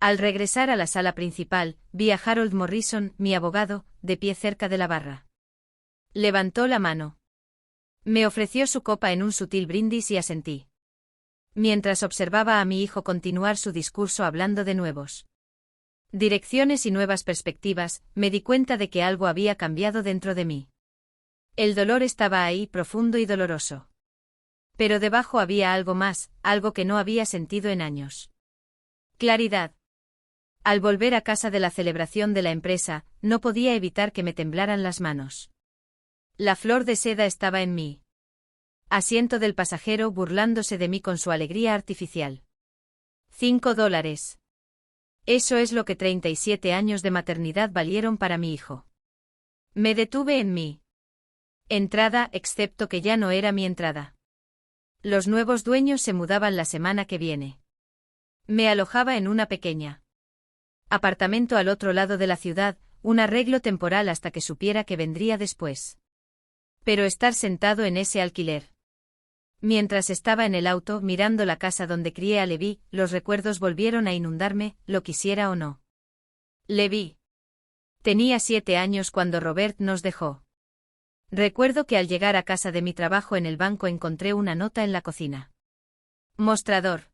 Al regresar a la sala principal, vi a Harold Morrison, mi abogado, de pie cerca de la barra. Levantó la mano. Me ofreció su copa en un sutil brindis y asentí. Mientras observaba a mi hijo continuar su discurso hablando de nuevos direcciones y nuevas perspectivas, me di cuenta de que algo había cambiado dentro de mí. El dolor estaba ahí, profundo y doloroso. Pero debajo había algo más, algo que no había sentido en años. Claridad. Al volver a casa de la celebración de la empresa, no podía evitar que me temblaran las manos. La flor de seda estaba en mí. Asiento del pasajero burlándose de mí con su alegría artificial. $5. Eso es lo que 37 años de maternidad valieron para mi hijo. Me detuve en mi entrada, excepto que ya no era mi entrada. Los nuevos dueños se mudaban la semana que viene. Me alojaba en una pequeña apartamento al otro lado de la ciudad, un arreglo temporal hasta que supiera que vendría después. Pero estar sentado en ese alquiler. Mientras estaba en el auto mirando la casa donde crié a Levi, los recuerdos volvieron a inundarme, lo quisiera o no. Levi. Tenía 7 años cuando Robert nos dejó. Recuerdo que al llegar a casa de mi trabajo en el banco encontré una nota en la cocina. Mostrador.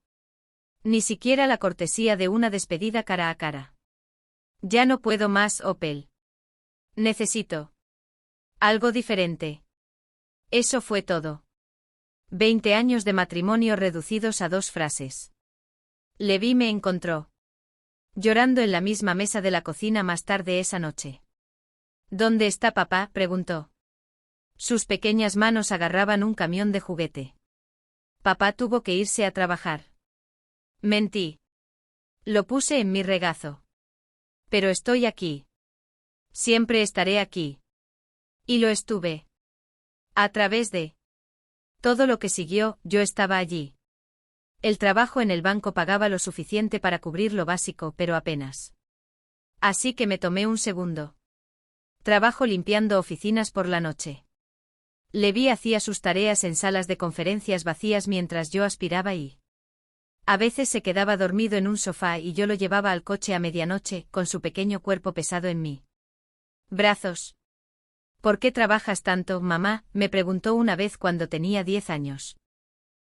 Ni siquiera la cortesía de una despedida cara a cara. Ya no puedo más, Opel. Necesito algo diferente. Eso fue todo. 20 años de matrimonio reducidos a 2 frases. Levi me encontró llorando en la misma mesa de la cocina más tarde esa noche. ¿Dónde está papá?, preguntó. Sus pequeñas manos agarraban un camión de juguete. Papá tuvo que irse a trabajar. Mentí. Lo puse en mi regazo. Pero estoy aquí. Siempre estaré aquí. Y lo estuve. A través de todo lo que siguió, yo estaba allí. El trabajo en el banco pagaba lo suficiente para cubrir lo básico, pero apenas. Así que me tomé un segundo. Trabajo limpiando oficinas por la noche. Levi hacía sus tareas en salas de conferencias vacías mientras yo aspiraba y a veces se quedaba dormido en un sofá y yo lo llevaba al coche a medianoche, con su pequeño cuerpo pesado en mí. Brazos. ¿Por qué trabajas tanto, mamá?, me preguntó una vez cuando tenía 10 años.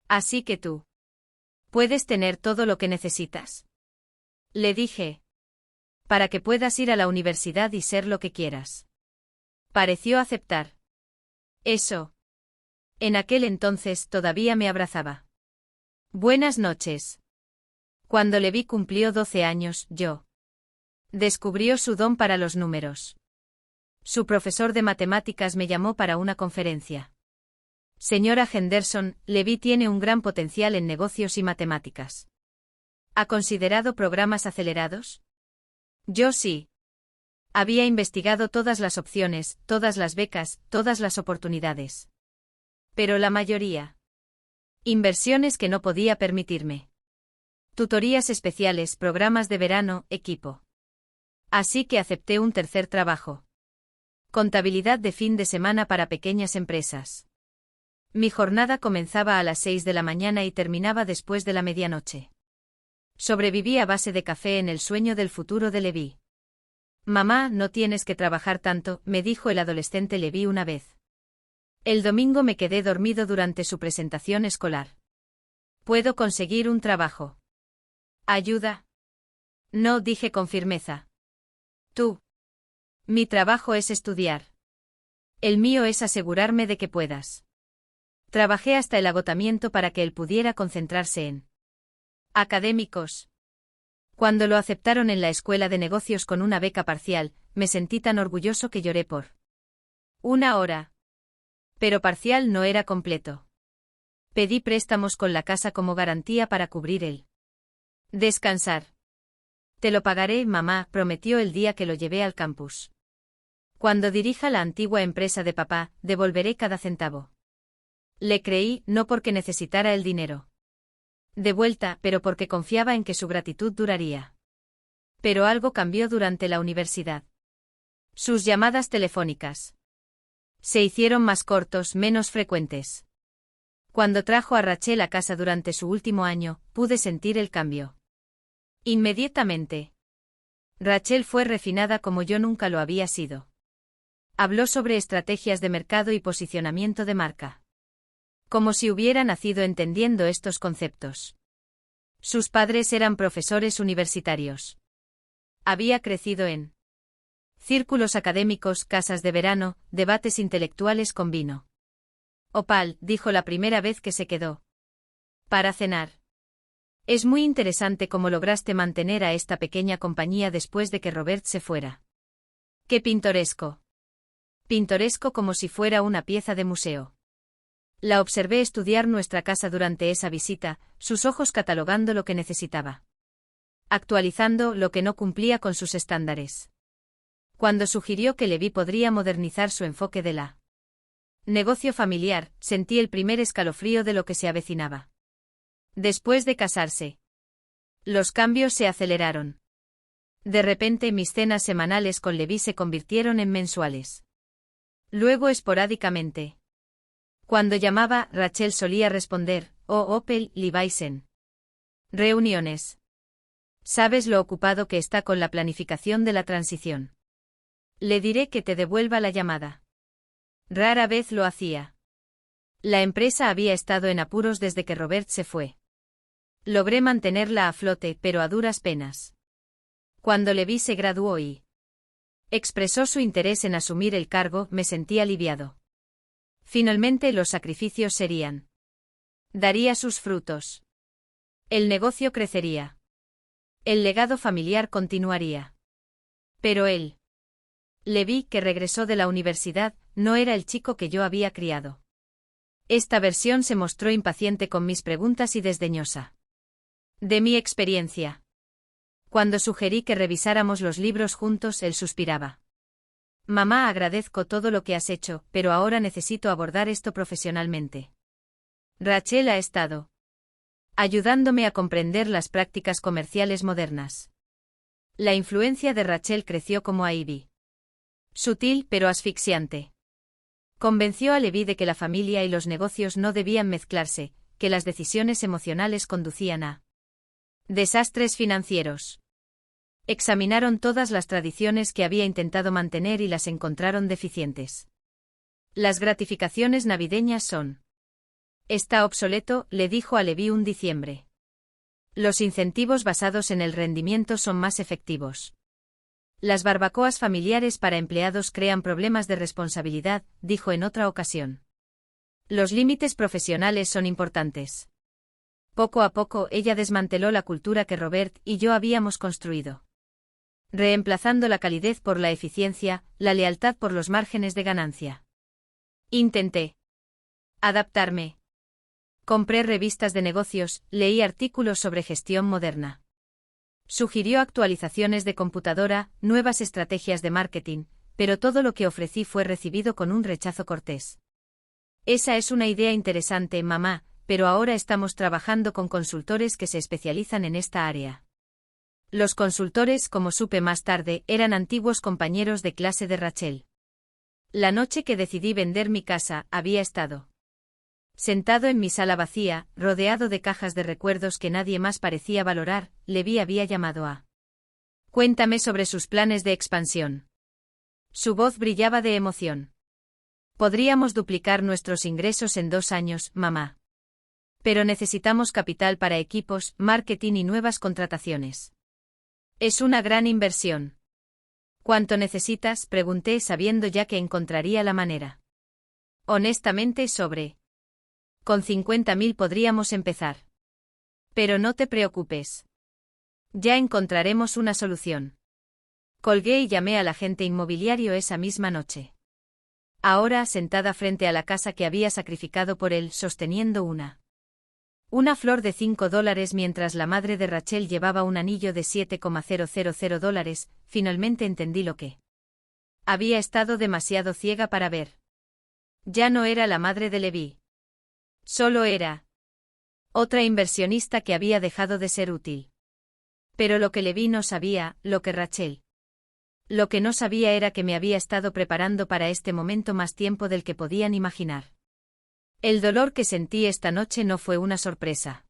Así que tú puedes tener todo lo que necesitas. Le dije. Para que puedas ir a la universidad y ser lo que quieras. Pareció aceptar. Eso. En aquel entonces todavía me abrazaba. Buenas noches. Cuando Levi cumplió 12 años, yo descubrió su don para los números. Su profesor de matemáticas me llamó para una conferencia. Señora Henderson, Levi tiene un gran potencial en negocios y matemáticas. ¿Ha considerado programas acelerados? Yo sí. Había investigado todas las opciones, todas las becas, todas las oportunidades. Pero la mayoría. Inversiones que no podía permitirme. Tutorías especiales, programas de verano, equipo. Así que acepté un tercer trabajo. Contabilidad de fin de semana para pequeñas empresas. Mi jornada comenzaba a las 6 de la mañana y terminaba después de la medianoche. Sobreviví a base de café en el sueño del futuro de Levi. Mamá, no tienes que trabajar tanto, me dijo el adolescente Levi una vez. El domingo me quedé dormido durante su presentación escolar. ¿Puedo conseguir un trabajo? ¿Ayuda? No, dije con firmeza. Tú. Mi trabajo es estudiar. El mío es asegurarme de que puedas. Trabajé hasta el agotamiento para que él pudiera concentrarse en académicos. Cuando lo aceptaron en la escuela de negocios con una beca parcial, me sentí tan orgulloso que lloré por 1 hora. Pero parcial no era completo. Pedí préstamos con la casa como garantía para cubrir el descansar. Te lo pagaré, mamá, prometió el día que lo llevé al campus. Cuando dirija la antigua empresa de papá, devolveré cada centavo. Le creí, no porque necesitara el dinero de vuelta, pero porque confiaba en que su gratitud duraría. Pero algo cambió durante la universidad. Sus llamadas telefónicas se hicieron más cortos, menos frecuentes. Cuando trajo a Rachel a casa durante su último año, pude sentir el cambio. Inmediatamente. Rachel fue refinada como yo nunca lo había sido. Habló sobre estrategias de mercado y posicionamiento de marca. Como si hubiera nacido entendiendo estos conceptos. Sus padres eran profesores universitarios. Había crecido en círculos académicos, casas de verano, debates intelectuales con vino. Opal, dijo la primera vez que se quedó para cenar. Es muy interesante cómo lograste mantener a esta pequeña compañía después de que Robert se fuera. ¡Qué pintoresco! Pintoresco como si fuera una pieza de museo. La observé estudiar nuestra casa durante esa visita, sus ojos catalogando lo que necesitaba. Actualizando lo que no cumplía con sus estándares. Cuando sugirió que Levi podría modernizar su enfoque de la negocio familiar, sentí el primer escalofrío de lo que se avecinaba. Después de casarse, los cambios se aceleraron. De repente mis cenas semanales con Levi se convirtieron en mensuales. Luego esporádicamente. Cuando llamaba, Rachel solía responder, «Oh, Opel, Levi'sen». Reuniones. Sabes lo ocupado que está con la planificación de la transición. Le diré que te devuelva la llamada. Rara vez lo hacía. La empresa había estado en apuros desde que Robert se fue. Logré mantenerla a flote, pero a duras penas. Cuando Levi se graduó y expresó su interés en asumir el cargo, me sentí aliviado. Finalmente los sacrificios serían. Daría sus frutos. El negocio crecería. El legado familiar continuaría. Pero él. Levi, que regresó de la universidad, no era el chico que yo había criado. Esta versión se mostró impaciente con mis preguntas y desdeñosa. De mi experiencia. Cuando sugerí que revisáramos los libros juntos, él suspiraba. Mamá, agradezco todo lo que has hecho, pero ahora necesito abordar esto profesionalmente. Rachel ha estado ayudándome a comprender las prácticas comerciales modernas. La influencia de Rachel creció como Ivy. Sutil pero asfixiante. Convenció a Levi de que la familia y los negocios no debían mezclarse, que las decisiones emocionales conducían a desastres financieros. Examinaron todas las tradiciones que había intentado mantener y las encontraron deficientes. Las gratificaciones navideñas son. Está obsoleto, le dijo a Levi un diciembre. Los incentivos basados en el rendimiento son más efectivos. Las barbacoas familiares para empleados crean problemas de responsabilidad, dijo en otra ocasión. Los límites profesionales son importantes. Poco a poco ella desmanteló la cultura que Robert y yo habíamos construido. Reemplazando la calidez por la eficiencia, la lealtad por los márgenes de ganancia. Intenté adaptarme. Compré revistas de negocios, leí artículos sobre gestión moderna. Sugirió actualizaciones de computadora, nuevas estrategias de marketing, pero todo lo que ofrecí fue recibido con un rechazo cortés. Esa es una idea interesante, mamá, pero ahora estamos trabajando con consultores que se especializan en esta área. Los consultores, como supe más tarde, eran antiguos compañeros de clase de Rachel. La noche que decidí vender mi casa, había estado sentado en mi sala vacía, rodeado de cajas de recuerdos que nadie más parecía valorar. Levi había llamado a. Cuéntame sobre sus planes de expansión. Su voz brillaba de emoción. Podríamos duplicar nuestros ingresos en 2 años, mamá. Pero necesitamos capital para equipos, marketing y nuevas contrataciones. Es una gran inversión. ¿Cuánto necesitas?, pregunté sabiendo ya que encontraría la manera. Honestamente, con 50.000 podríamos empezar. Pero no te preocupes. Ya encontraremos una solución. Colgué y llamé al agente inmobiliario esa misma noche. Ahora sentada frente a la casa que había sacrificado por él, sosteniendo una flor de $5 mientras la madre de Rachel llevaba un anillo de $7,000, finalmente entendí lo que había estado demasiado ciega para ver. Ya no era la madre de Levi. Solo era otra inversionista que había dejado de ser útil. Pero lo que Levi no sabía, lo que Rachel. Lo que no sabía era que me había estado preparando para este momento más tiempo del que podían imaginar. El dolor que sentí esta noche no fue una sorpresa.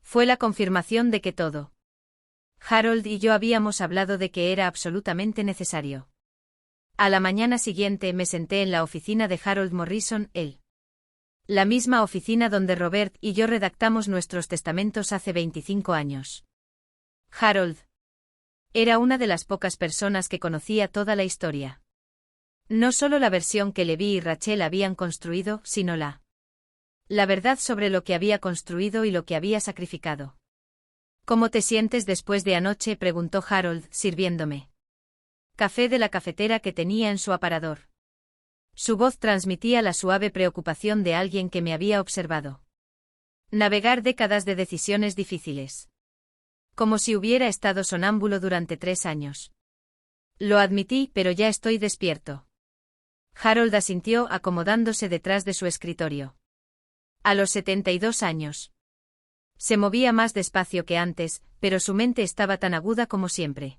Fue la confirmación de que todo Harold y yo habíamos hablado de que era absolutamente necesario. A la mañana siguiente me senté en la oficina de Harold Morrison, la misma oficina donde Robert y yo redactamos nuestros testamentos hace 25 años. Harold era una de las pocas personas que conocía toda la historia. No solo la versión que Levi y Rachel habían construido, sino la verdad sobre lo que había construido y lo que había sacrificado. ¿Cómo te sientes después de anoche?, preguntó Harold, sirviéndome café de la cafetera que tenía en su aparador. Su voz transmitía la suave preocupación de alguien que me había observado navegar décadas de decisiones difíciles. Como si hubiera estado sonámbulo durante 3 años. Lo admití, pero ya estoy despierto. Harold asintió, acomodándose detrás de su escritorio. A los 72 años. Se movía más despacio que antes, pero su mente estaba tan aguda como siempre.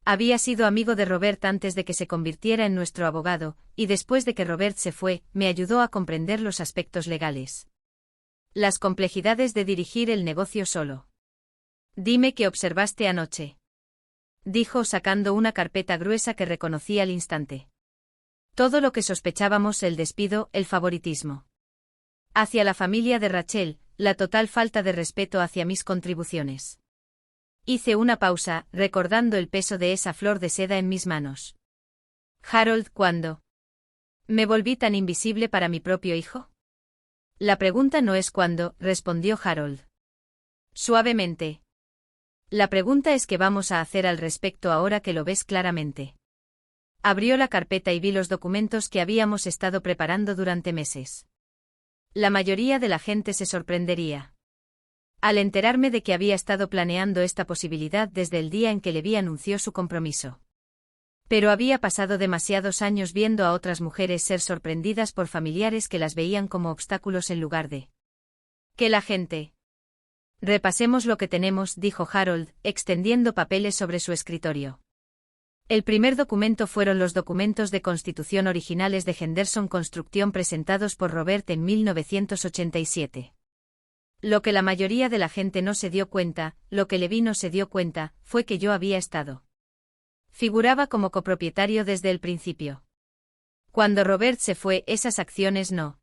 Había sido amigo de Robert antes de que se convirtiera en nuestro abogado, y después de que Robert se fue, me ayudó a comprender los aspectos legales. Las complejidades de dirigir el negocio solo. Dime qué observaste anoche. Dijo sacando una carpeta gruesa que reconocí al instante. Todo lo que sospechábamos: el despido, el favoritismo hacia la familia de Rachel, la total falta de respeto hacia mis contribuciones. Hice una pausa, recordando el peso de esa flor de seda en mis manos. Harold, ¿cuándo me volví tan invisible para mi propio hijo? La pregunta no es cuándo, respondió Harold suavemente. La pregunta es qué vamos a hacer al respecto ahora que lo ves claramente. Abrió la carpeta y vi los documentos que habíamos estado preparando durante meses. La mayoría de la gente se sorprendería al enterarme de que había estado planeando esta posibilidad desde el día en que Levi anunció su compromiso. Pero había pasado demasiados años viendo a otras mujeres ser sorprendidas por familiares que las veían como obstáculos en lugar de que la gente. Repasemos lo que tenemos, dijo Harold, extendiendo papeles sobre su escritorio. El primer documento fueron los documentos de constitución originales de Henderson Construction presentados por Robert en 1987. Lo que la mayoría de la gente no se dio cuenta, lo que Levi no se dio cuenta, fue que yo había estado. Figuraba como copropietario desde el principio. Cuando Robert se fue, esas acciones no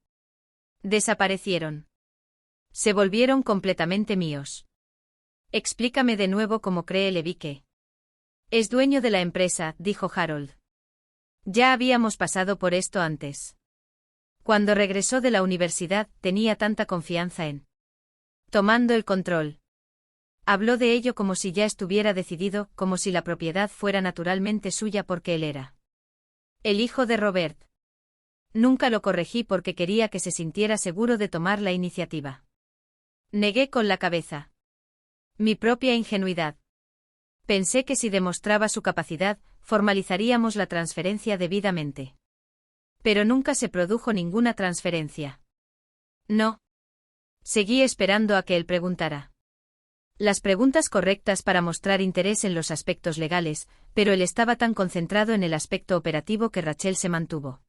desaparecieron. Se volvieron completamente míos. Explícame de nuevo cómo cree Levi que es dueño de la empresa, dijo Harold. Ya habíamos pasado por esto antes. Cuando regresó de la universidad, tenía tanta confianza en tomando el control. Habló de ello como si ya estuviera decidido, como si la propiedad fuera naturalmente suya porque él era el hijo de Robert. Nunca lo corregí porque quería que se sintiera seguro de tomar la iniciativa. Negué con la cabeza. Mi propia ingenuidad. Pensé que si demostraba su capacidad, formalizaríamos la transferencia debidamente. Pero nunca se produjo ninguna transferencia. No. Seguí esperando a que él preguntara las preguntas correctas para mostrar interés en los aspectos legales, pero él estaba tan concentrado en el aspecto operativo que Rachel se mantuvo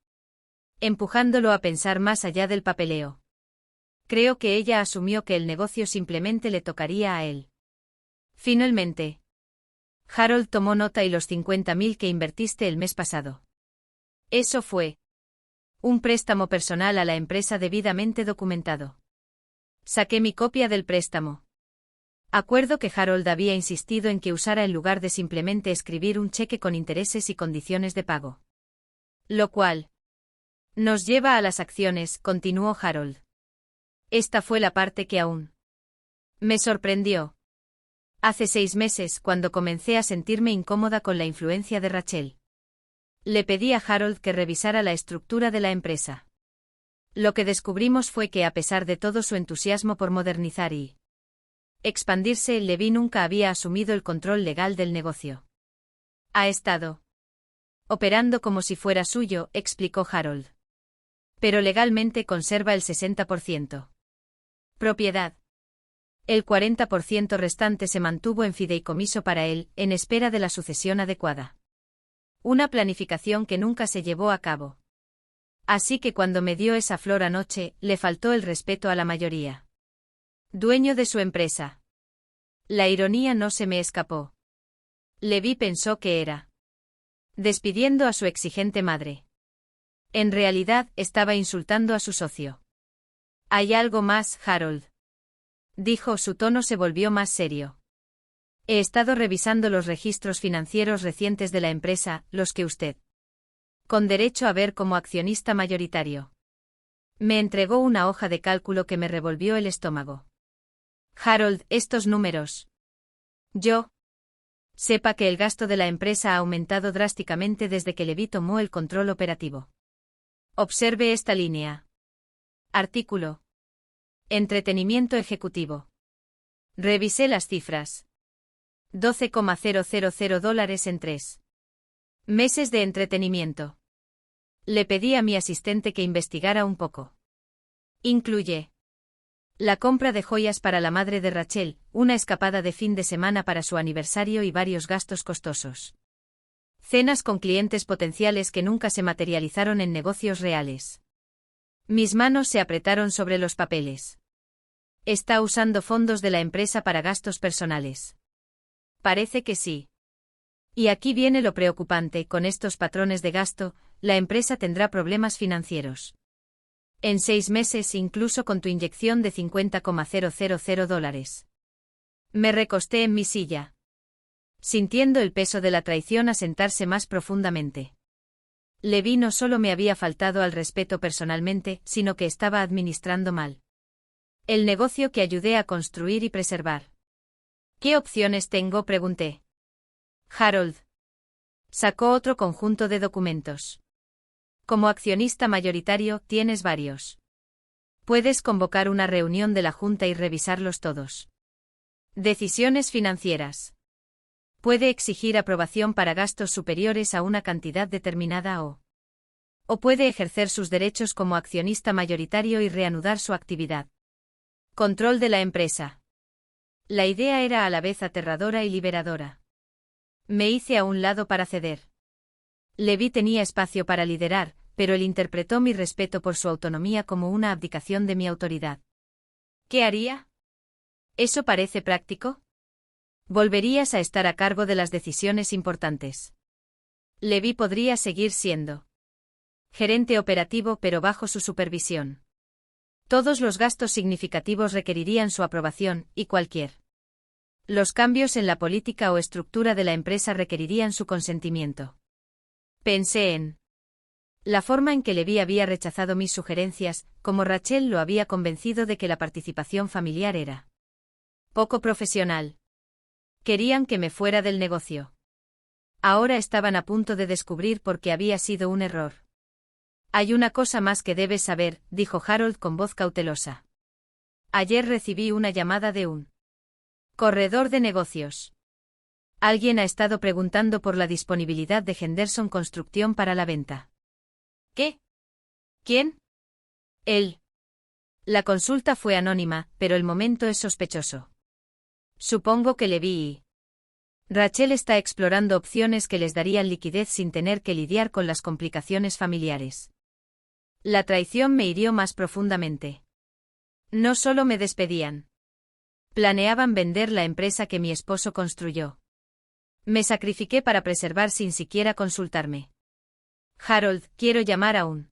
empujándolo a pensar más allá del papeleo. Creo que ella asumió que el negocio simplemente le tocaría a él. Finalmente, Harold tomó nota y los 50.000 que invertiste el mes pasado. Eso fue un préstamo personal a la empresa debidamente documentado. Saqué mi copia del préstamo. Acuerdo que Harold había insistido en que usara en lugar de simplemente escribir un cheque con intereses y condiciones de pago. Lo cual nos lleva a las acciones, continuó Harold. Esta fue la parte que aún me sorprendió. Hace 6 meses, cuando comencé a sentirme incómoda con la influencia de Rachel, le pedí a Harold que revisara la estructura de la empresa. Lo que descubrimos fue que, a pesar de todo su entusiasmo por modernizar y expandirse, Levi nunca había asumido el control legal del negocio. Ha estado operando como si fuera suyo, explicó Harold. Pero legalmente conserva el 60%. Propiedad. El 40% restante se mantuvo en fideicomiso para él, en espera de la sucesión adecuada. Una planificación que nunca se llevó a cabo. Así que cuando me dio esa flor anoche, le faltó el respeto a la mayoría. Dueño de su empresa. La ironía no se me escapó. Levi pensó que era despidiendo a su exigente madre. En realidad, estaba insultando a su socio. «Hay algo más, Harold», dijo. Su tono se volvió más serio. «He estado revisando los registros financieros recientes de la empresa, los que usted, con derecho a ver como accionista mayoritario». Me entregó una hoja de cálculo que me revolvió el estómago. «Harold, estos números». Yo. Sepa que el gasto de la empresa ha aumentado drásticamente desde que Levi tomó el control operativo. Observe esta línea. Artículo. Entretenimiento ejecutivo. Revisé las cifras. $12,000 en 3 meses de entretenimiento. Le pedí a mi asistente que investigara un poco. Incluye la compra de joyas para la madre de Rachel, una escapada de fin de semana para su aniversario y varios gastos costosos. Cenas con clientes potenciales que nunca se materializaron en negocios reales. Mis manos se apretaron sobre los papeles. ¿Está usando fondos de la empresa para gastos personales? Parece que sí. Y aquí viene lo preocupante: con estos patrones de gasto, la empresa tendrá problemas financieros. En 6 meses, incluso con tu inyección de $50,000. Me recosté en mi silla, sintiendo el peso de la traición asentarse más profundamente. Levi no solo me había faltado al respeto personalmente, sino que estaba administrando mal el negocio que ayudé a construir y preservar. ¿Qué opciones tengo?, pregunté. Harold sacó otro conjunto de documentos. Como accionista mayoritario, tienes varios. Puedes convocar una reunión de la junta y revisarlos todos. Decisiones financieras. Puede exigir aprobación para gastos superiores a una cantidad determinada o puede ejercer sus derechos como accionista mayoritario y reanudar su actividad. Control de la empresa. La idea era a la vez aterradora y liberadora. Me hice a un lado para ceder. Levi tenía espacio para liderar, pero él interpretó mi respeto por su autonomía como una abdicación de mi autoridad. ¿Qué haría? ¿Eso parece práctico? Volverías a estar a cargo de las decisiones importantes. Levi podría seguir siendo gerente operativo, pero bajo su supervisión. Todos los gastos significativos requerirían su aprobación, y los cambios en la política o estructura de la empresa requerirían su consentimiento. Pensé en la forma en que Levi había rechazado mis sugerencias, como Rachel lo había convencido de que la participación familiar era poco profesional. Querían que me fuera del negocio. Ahora estaban a punto de descubrir por qué había sido un error. Hay una cosa más que debes saber, dijo Harold con voz cautelosa. Ayer recibí una llamada de un corredor de negocios. Alguien ha estado preguntando por la disponibilidad de Henderson Construcción para la venta. ¿Qué? ¿Quién? Él. La consulta fue anónima, pero el momento es sospechoso. Supongo que Levi y Rachel está explorando opciones que les darían liquidez sin tener que lidiar con las complicaciones familiares. La traición me hirió más profundamente. No solo me despedían. Planeaban vender la empresa que mi esposo construyó. Me sacrifiqué para preservar sin siquiera consultarme. Harold, quiero llamar a una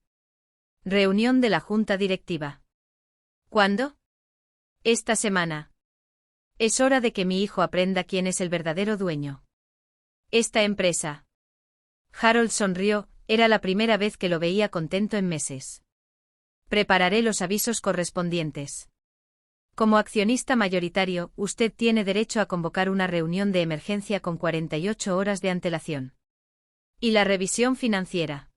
reunión de la junta directiva. ¿Cuándo? Esta semana. Es hora de que mi hijo aprenda quién es el verdadero dueño. Esta empresa. Harold sonrió, era la primera vez que lo veía contento en meses. Prepararé los avisos correspondientes. Como accionista mayoritario, usted tiene derecho a convocar una reunión de emergencia con 48 horas de antelación. Y la revisión financiera.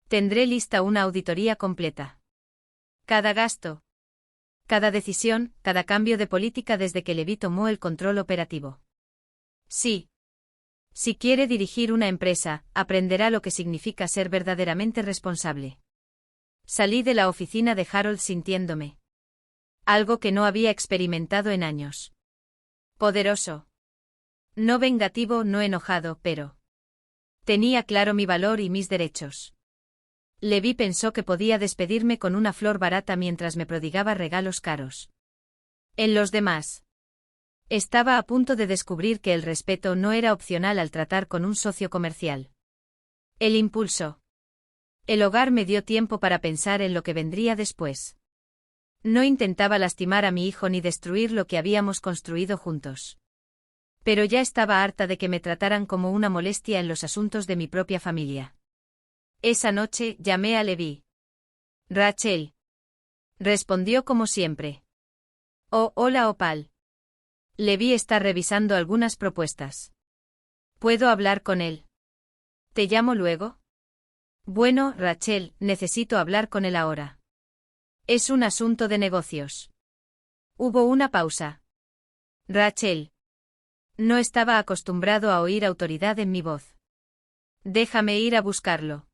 Tendré lista una auditoría completa. Cada gasto. Cada decisión, cada cambio de política desde que Levi tomó el control operativo. Sí. Si quiere dirigir una empresa, aprenderá lo que significa ser verdaderamente responsable. Salí de la oficina de Harold sintiéndome algo que no había experimentado en años. Poderoso. No vengativo, no enojado, pero tenía claro mi valor y mis derechos. Levi pensó que podía despedirme con una flor barata mientras me prodigaba regalos caros. En los demás Estaba a punto de descubrir que el respeto no era opcional al tratar con un socio comercial. El impulso. El hogar me dio tiempo para pensar en lo que vendría después. No intentaba lastimar a mi hijo ni destruir lo que habíamos construido juntos. Pero ya estaba harta de que me trataran como una molestia en los asuntos de mi propia familia. Esa noche llamé a Levi. Rachel. Respondió como siempre. Oh, hola Opal. Levi está revisando algunas propuestas. ¿Puedo hablar con él? ¿Te llamo luego? Bueno, Rachel, necesito hablar con él ahora. Es un asunto de negocios. Hubo una pausa. Rachel. No estaba acostumbrado a oír autoridad en mi voz. Déjame ir a buscarlo.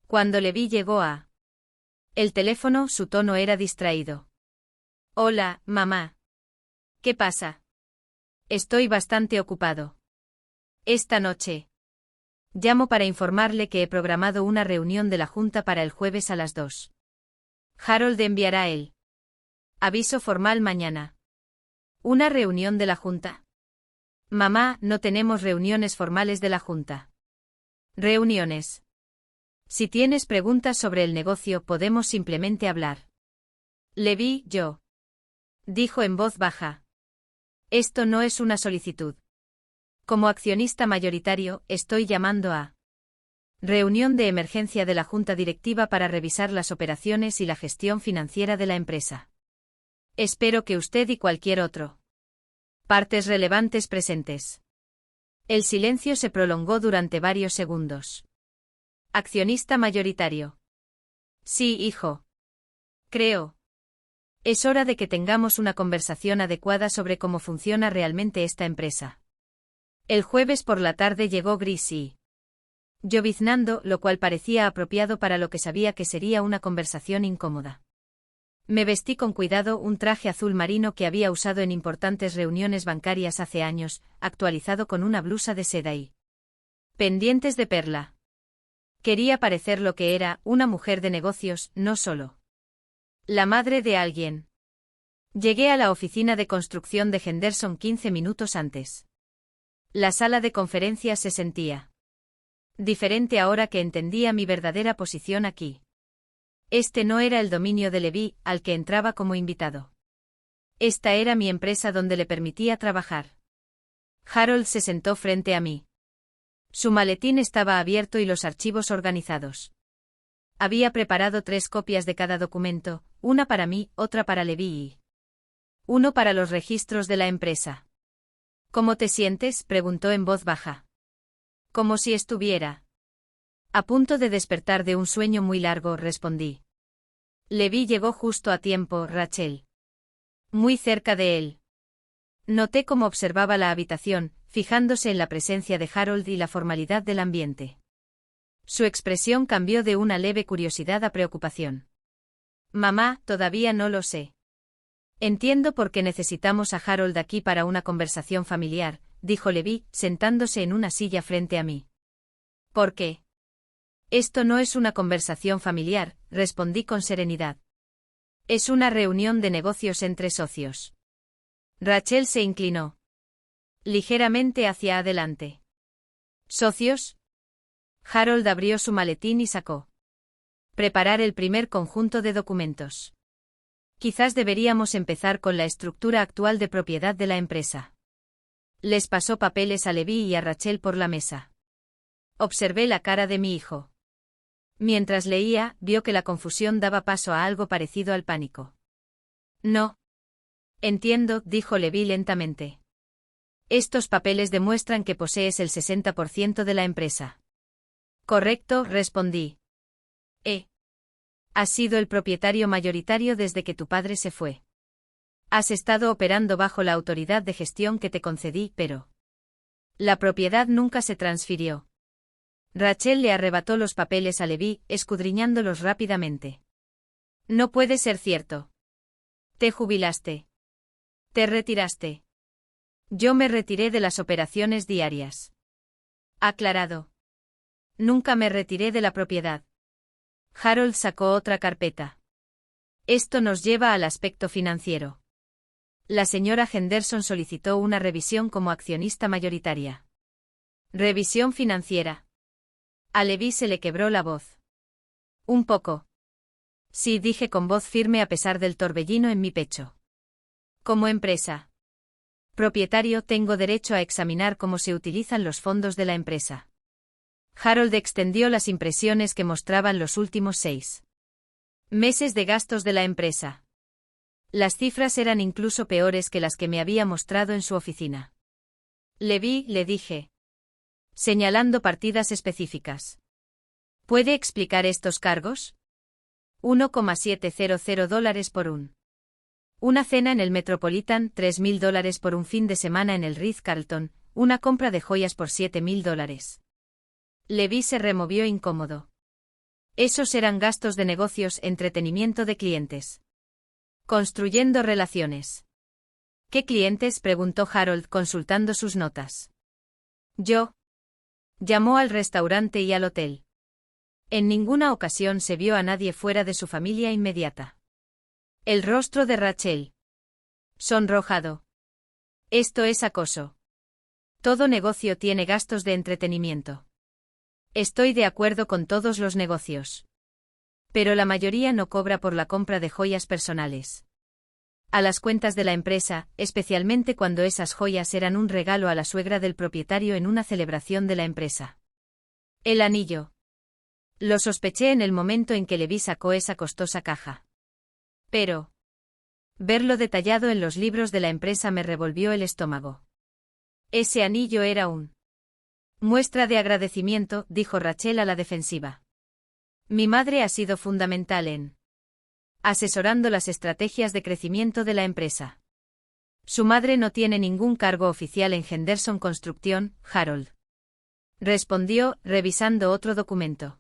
Cuando Levi llegó a el teléfono, su tono era distraído. Hola, mamá. ¿Qué pasa? Estoy bastante ocupado. Esta noche. Llamo para informarle que he programado una reunión de la Junta para el jueves a las 2. Harold enviará el aviso formal mañana. ¿Una reunión de la Junta? Mamá, no tenemos reuniones formales de la Junta. Reuniones. Si tienes preguntas sobre el negocio, podemos simplemente hablar. Levi, yo. Dijo en voz baja. Esto no es una solicitud. Como accionista mayoritario, estoy llamando a reunión de emergencia de la Junta Directiva para revisar las operaciones y la gestión financiera de la empresa. Espero que usted y cualquier otro partes relevantes presentes. El silencio se prolongó durante varios segundos. Accionista mayoritario. Sí, hijo. Creo. Es hora de que tengamos una conversación adecuada sobre cómo funciona realmente esta empresa. El jueves por la tarde llegó gris y lloviznando, lo cual parecía apropiado para lo que sabía que sería una conversación incómoda. Me vestí con cuidado, un traje azul marino que había usado en importantes reuniones bancarias hace años, actualizado con una blusa de seda y pendientes de perla. Quería parecer lo que era, una mujer de negocios, no solo la madre de alguien. Llegué a la oficina de construcción de Henderson 15 minutos antes. La sala de conferencias se sentía diferente ahora que entendía mi verdadera posición aquí. Este no era el dominio de Levi, al que entraba como invitado. Esta era mi empresa donde le permitía trabajar. Harold se sentó frente a mí. Su maletín estaba abierto y los archivos organizados. Había preparado 3 copias de cada documento, una para mí, otra para Levi y uno para los registros de la empresa. ¿Cómo te sientes?, preguntó en voz baja. Como si estuviera a punto de despertar de un sueño muy largo, respondí. Levi llegó justo a tiempo, Rachel. Muy cerca de él. Noté cómo observaba la habitación, fijándose en la presencia de Harold y la formalidad del ambiente. Su expresión cambió de una leve curiosidad a preocupación. Mamá, todavía no lo sé. Entiendo por qué necesitamos a Harold aquí para una conversación familiar, dijo Levi, sentándose en una silla frente a mí. ¿Por qué? Esto no es una conversación familiar, respondí con serenidad. Es una reunión de negocios entre socios. Rachel se inclinó ligeramente hacia adelante. ¿Socios? Harold abrió su maletín y sacó. Preparar el primer conjunto de documentos. Quizás deberíamos empezar con la estructura actual de propiedad de la empresa. Les pasó papeles a Levi y a Rachel por la mesa. Observé la cara de mi hijo. Mientras leía, vio que la confusión daba paso a algo parecido al pánico. No. Entiendo, dijo Levi lentamente. Estos papeles demuestran que posees el 60% de la empresa. Correcto, respondí. Has sido el propietario mayoritario desde que tu padre se fue. Has estado operando bajo la autoridad de gestión que te concedí, pero la propiedad nunca se transfirió. Rachel le arrebató los papeles a Levi, escudriñándolos rápidamente. No puede ser cierto. Te jubilaste. Te retiraste. Yo me retiré de las operaciones diarias. Aclarado. Nunca me retiré de la propiedad. Harold sacó otra carpeta. Esto nos lleva al aspecto financiero. La señora Henderson solicitó una revisión como accionista mayoritaria. Revisión financiera. A Levi se le quebró la voz. Un poco. Sí, dije con voz firme a pesar del torbellino en mi pecho. Como empresa propietario tengo derecho a examinar cómo se utilizan los fondos de la empresa. Harold extendió las impresiones que mostraban los últimos 6 meses de gastos de la empresa. Las cifras eran incluso peores que las que me había mostrado en su oficina. Levi, le dije, señalando partidas específicas. ¿Puede explicar estos cargos? $1,700 por una cena en el Metropolitan, $3,000 por un fin de semana en el Ritz-Carlton, una compra de joyas por $7,000. Levi se removió incómodo. Esos eran gastos de negocios, entretenimiento de clientes. Construyendo relaciones. ¿Qué clientes?, preguntó Harold consultando sus notas. Yo. Llamó al restaurante y al hotel. En ninguna ocasión se vio a nadie fuera de su familia inmediata. El rostro de Rachel. Sonrojado. Esto es acoso. Todo negocio tiene gastos de entretenimiento. Estoy de acuerdo con todos los negocios. Pero la mayoría no cobra por la compra de joyas personales. A las cuentas de la empresa, especialmente cuando esas joyas eran un regalo a la suegra del propietario en una celebración de la empresa. El anillo. Lo sospeché en el momento en que Levi sacó esa costosa caja. Pero verlo detallado en los libros de la empresa me revolvió el estómago. Ese anillo era muestra de agradecimiento, dijo Rachel a la defensiva. Mi madre ha sido fundamental en asesorando las estrategias de crecimiento de la empresa. Su madre no tiene ningún cargo oficial en Henderson Construction, Harold. Respondió, revisando otro documento.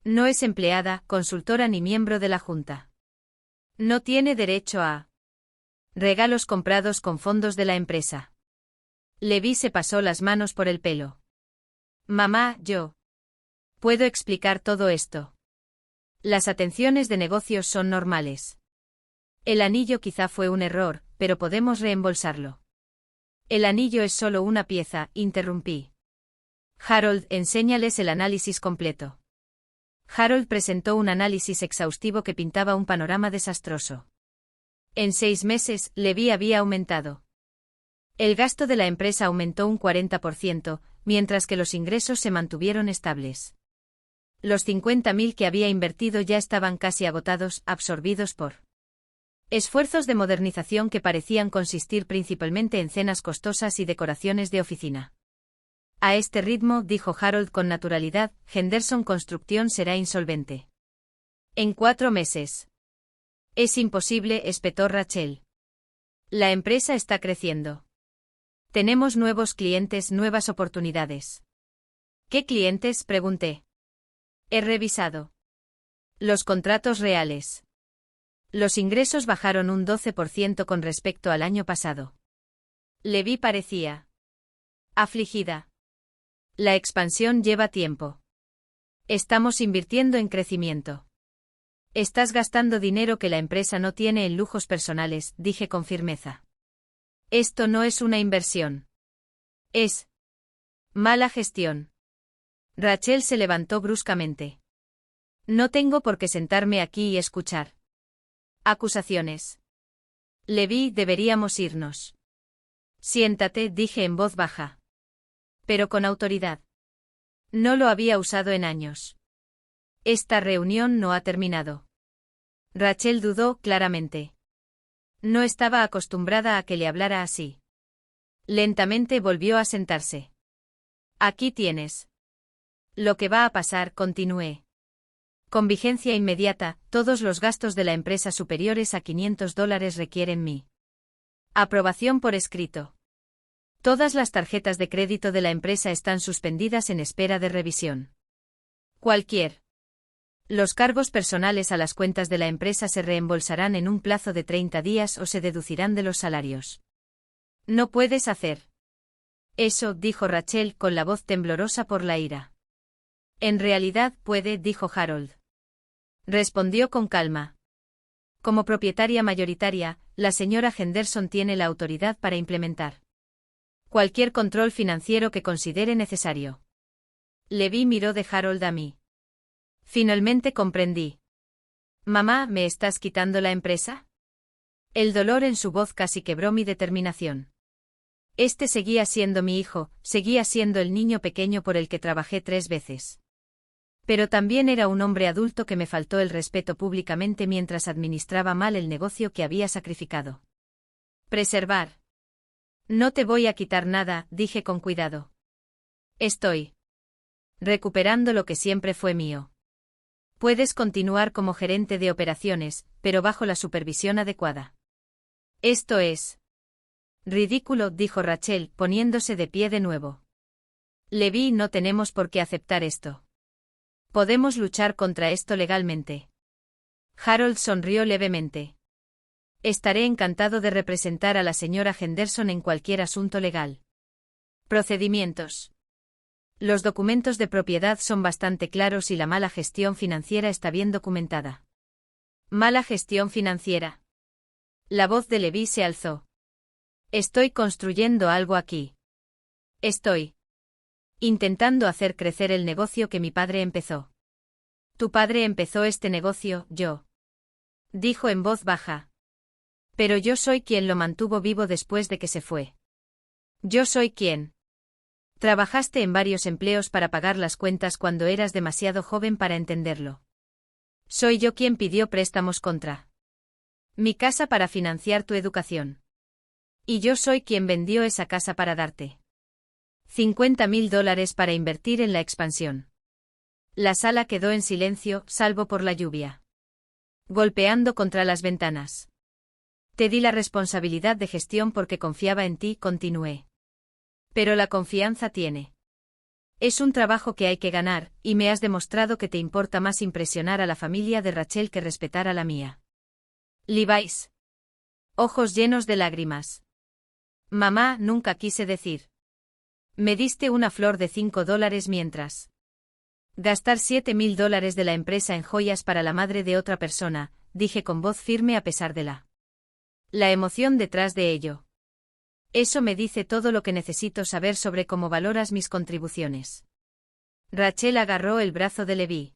No es empleada, consultora ni miembro de la junta. No tiene derecho a regalos comprados con fondos de la empresa. Levi se pasó las manos por el pelo. Mamá, yo puedo explicar todo esto. Las atenciones de negocios son normales. El anillo quizá fue un error, pero podemos reembolsarlo. El anillo es solo una pieza, interrumpí. Harold, enséñales el análisis completo. Harold presentó un análisis exhaustivo que pintaba un panorama desastroso. En 6 meses, Levi había aumentado. El gasto de la empresa aumentó un 40%, mientras que los ingresos se mantuvieron estables. Los 50,000 que había invertido ya estaban casi agotados, absorbidos por esfuerzos de modernización que parecían consistir principalmente en cenas costosas y decoraciones de oficina. A este ritmo, dijo Harold con naturalidad, Henderson Construction será insolvente. En 4 meses. Es imposible, espetó Rachel. La empresa está creciendo. Tenemos nuevos clientes, nuevas oportunidades. ¿Qué clientes?, pregunté. He revisado los contratos reales. Los ingresos bajaron un 12% con respecto al año pasado. Levi parecía afligida. La expansión lleva tiempo. Estamos invirtiendo en crecimiento. Estás gastando dinero que la empresa no tiene en lujos personales, dije con firmeza. Esto no es una inversión. Es mala gestión. Rachel se levantó bruscamente. No tengo por qué sentarme aquí y escuchar acusaciones. Levi, deberíamos irnos. Siéntate, dije en voz baja. Pero con autoridad. No lo había usado en años. Esta reunión no ha terminado. Rachel dudó claramente. No estaba acostumbrada a que le hablara así. Lentamente volvió a sentarse. Aquí tienes lo que va a pasar, continué. Con vigencia inmediata, todos los gastos de la empresa superiores a $500 requieren mi aprobación por escrito. Todas las tarjetas de crédito de la empresa están suspendidas en espera de revisión. Los cargos personales a las cuentas de la empresa se reembolsarán en un plazo de 30 días o se deducirán de los salarios. No puedes hacer eso, dijo Rachel con la voz temblorosa por la ira. En realidad puede, dijo Harold. Respondió con calma. Como propietaria mayoritaria, la señora Henderson tiene la autoridad para implementar cualquier control financiero que considere necesario. Levi miró de Harold a mí. Finalmente comprendí. Mamá, ¿me estás quitando la empresa? El dolor en su voz casi quebró mi determinación. Este seguía siendo mi hijo, seguía siendo el niño pequeño por el que trabajé 3 veces. Pero también era un hombre adulto que me faltó el respeto públicamente mientras administraba mal el negocio que había sacrificado. Preservar. No te voy a quitar nada, dije con cuidado. Estoy recuperando lo que siempre fue mío. Puedes continuar como gerente de operaciones, pero bajo la supervisión adecuada. Esto es ridículo, dijo Rachel, poniéndose de pie de nuevo. Levi, no tenemos por qué aceptar esto. Podemos luchar contra esto legalmente. Harold sonrió levemente. Estaré encantado de representar a la señora Henderson en cualquier asunto legal. Procedimientos. Los documentos de propiedad son bastante claros y la mala gestión financiera está bien documentada. Mala gestión financiera. La voz de Levi se alzó. Estoy construyendo algo aquí. Estoy intentando hacer crecer el negocio que mi padre empezó. Tu padre empezó este negocio, yo. Dijo en voz baja. Pero yo soy quien lo mantuvo vivo después de que se fue. Yo soy quien. Trabajaste en varios empleos para pagar las cuentas cuando eras demasiado joven para entenderlo. Soy yo quien pidió préstamos contra mi casa para financiar tu educación. Y yo soy quien vendió esa casa para darte $50,000 para invertir en la expansión. La sala quedó en silencio, salvo por la lluvia golpeando contra las ventanas. Te di la responsabilidad de gestión porque confiaba en ti, continué. Pero la confianza es un trabajo que hay que ganar, y me has demostrado que te importa más impresionar a la familia de Rachel que respetar a la mía. Levi's ojos llenos de lágrimas. Mamá, nunca quise decir. Me diste una flor de $5 mientras gastar $7,000 de la empresa en joyas para la madre de otra persona, dije con voz firme a pesar de la emoción detrás de ello. Eso me dice todo lo que necesito saber sobre cómo valoras mis contribuciones. Rachel agarró el brazo de Levi.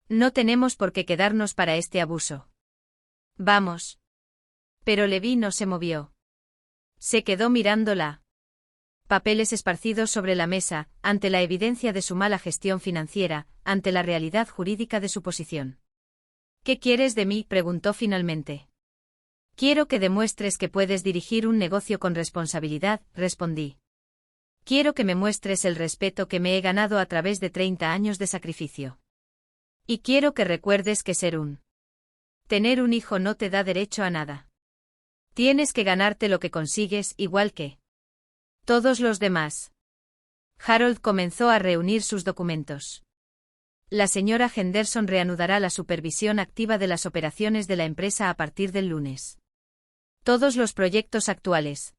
No tenemos por qué quedarnos para este abuso. Vamos. Pero Levi no se movió. Se quedó mirándola. Papeles esparcidos sobre la mesa, ante la evidencia de su mala gestión financiera, ante la realidad jurídica de su posición. ¿Qué quieres de mí?, preguntó finalmente. Quiero que demuestres que puedes dirigir un negocio con responsabilidad, respondí. Quiero que me muestres el respeto que me he ganado a través de 30 años de sacrificio. Y quiero que recuerdes que tener un hijo no te da derecho a nada. Tienes que ganarte lo que consigues, igual que todos los demás. Harold comenzó a reunir sus documentos. La señora Henderson reanudará la supervisión activa de las operaciones de la empresa a partir del lunes. Todos los proyectos actuales.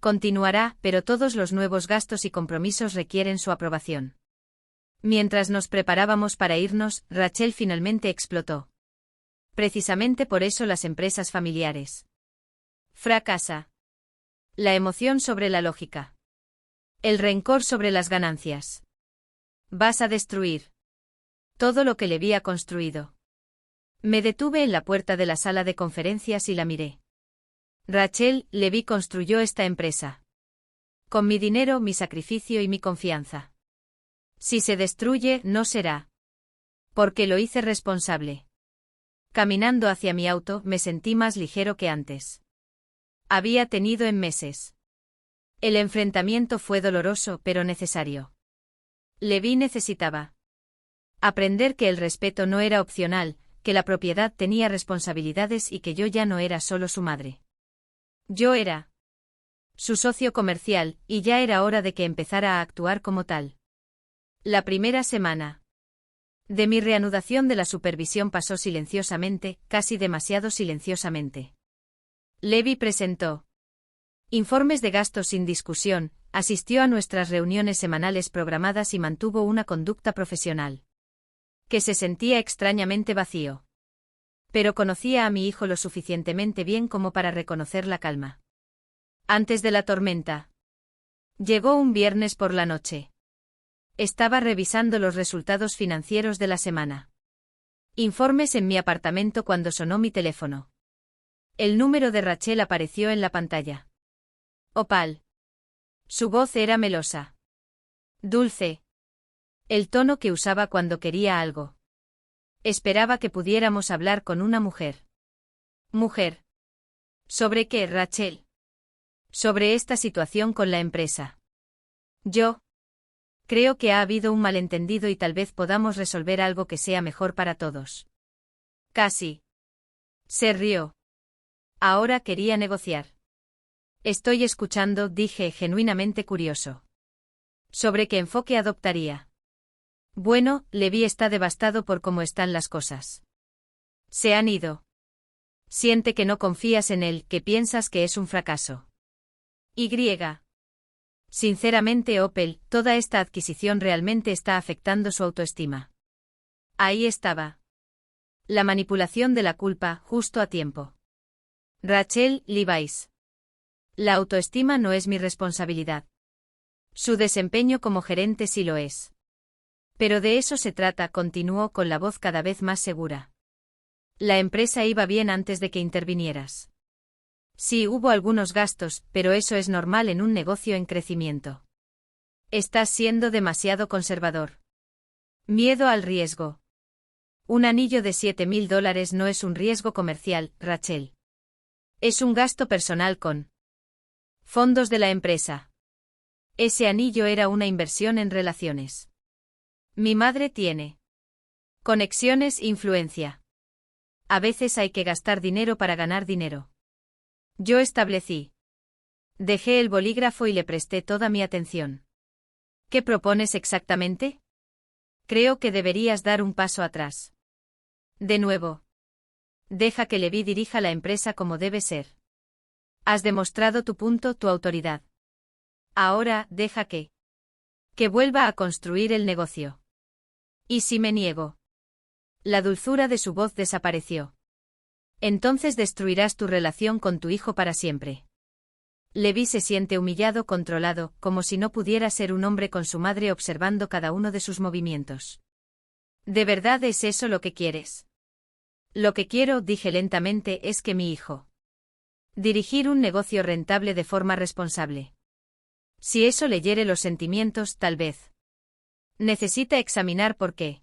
Continuará, pero todos los nuevos gastos y compromisos requieren su aprobación. Mientras nos preparábamos para irnos, Rachel finalmente explotó. Precisamente por eso las empresas familiares fracasa. La emoción sobre la lógica. El rencor sobre las ganancias. Vas a destruir todo lo que le había construido. Me detuve en la puerta de la sala de conferencias y la miré. Rachel, Levi construyó esta empresa. Con mi dinero, mi sacrificio y mi confianza. Si se destruye, no será porque lo hice responsable. Caminando hacia mi auto, me sentí más ligero que antes. Había tenido en meses. El enfrentamiento fue doloroso, pero necesario. Levi necesitaba aprender que el respeto no era opcional, que la propiedad tenía responsabilidades y que yo ya no era solo su madre. Yo era su socio comercial, y ya era hora de que empezara a actuar como tal. La primera semana de mi reanudación de la supervisión pasó silenciosamente, casi demasiado silenciosamente. Levi presentó informes de gastos sin discusión, asistió a nuestras reuniones semanales programadas y mantuvo una conducta profesional que se sentía extrañamente vacío. Pero conocía a mi hijo lo suficientemente bien como para reconocer la calma. Antes de la tormenta. Llegó un viernes por la noche. Estaba revisando los resultados financieros de la semana. Informes en mi apartamento cuando sonó mi teléfono. El número de Rachel apareció en la pantalla. Opal. Su voz era melosa. Dulce. El tono que usaba cuando quería algo. Esperaba que pudiéramos hablar con una mujer. ¿Mujer? ¿Sobre qué, Rachel? Sobre esta situación con la empresa. Yo. Creo que ha habido un malentendido y tal vez podamos resolver algo que sea mejor para todos. Casi. Se rió. Ahora quería negociar. Estoy escuchando, dije, genuinamente curioso. ¿Sobre qué enfoque adoptaría? Bueno, Levi está devastado por cómo están las cosas. Se han ido. Siente que no confías en él, que piensas que es un fracaso. Y. Sinceramente, Opal, toda esta adquisición realmente está afectando su autoestima. Ahí estaba. La manipulación de la culpa, justo a tiempo. Rachel, Levi's. La autoestima no es mi responsabilidad. Su desempeño como gerente sí lo es. Pero de eso se trata, continuó con la voz cada vez más segura. La empresa iba bien antes de que intervinieras. Sí, hubo algunos gastos, pero eso es normal en un negocio en crecimiento. Estás siendo demasiado conservador. Miedo al riesgo. Un anillo de $7,000 no es un riesgo comercial, Rachel. Es un gasto personal con fondos de la empresa. Ese anillo era una inversión en relaciones. Mi madre tiene conexiones, influencia. A veces hay que gastar dinero para ganar dinero. Yo establecí. Dejé el bolígrafo y le presté toda mi atención. ¿Qué propones exactamente? Creo que deberías dar un paso atrás. De nuevo. Deja que Levi dirija la empresa como debe ser. Has demostrado tu punto, tu autoridad. Ahora, deja que vuelva a construir el negocio. ¿Y si me niego? La dulzura de su voz desapareció. Entonces destruirás tu relación con tu hijo para siempre. Levi se siente humillado, controlado, como si no pudiera ser un hombre con su madre observando cada uno de sus movimientos. ¿De verdad es eso lo que quieres? Lo que quiero, dije lentamente, es que mi hijo dirigir un negocio rentable de forma responsable. Si eso le hiere los sentimientos, tal vez necesita examinar por qué.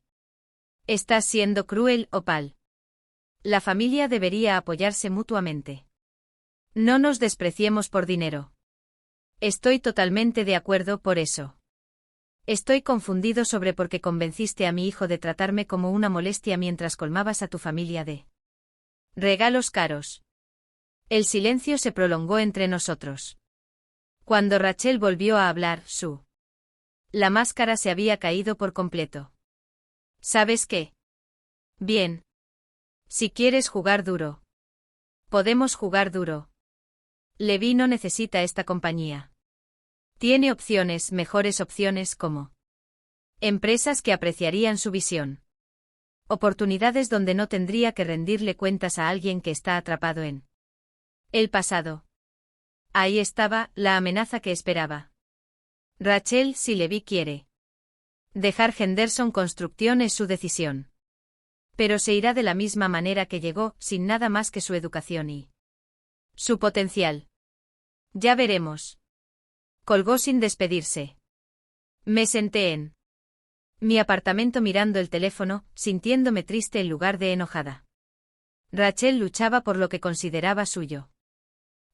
Estás siendo cruel, Opal. La familia debería apoyarse mutuamente. No nos despreciemos por dinero. Estoy totalmente de acuerdo por eso. Estoy confundido sobre por qué convenciste a mi hijo de tratarme como una molestia mientras colmabas a tu familia de regalos caros. El silencio se prolongó entre nosotros. Cuando Rachel volvió a hablar, la máscara se había caído por completo. ¿Sabes qué? Bien. Si quieres jugar duro. Podemos jugar duro. Levi no necesita esta compañía. Tiene opciones, mejores opciones como empresas que apreciarían su visión. Oportunidades donde no tendría que rendirle cuentas a alguien que está atrapado en el pasado. Ahí estaba, la amenaza que esperaba. Rachel, si Levi quiere dejar Henderson Construction es su decisión. Pero se irá de la misma manera que llegó, sin nada más que su educación y su potencial. Ya veremos. Colgó sin despedirse. Me senté en mi apartamento mirando el teléfono, sintiéndome triste en lugar de enojada. Rachel luchaba por lo que consideraba suyo.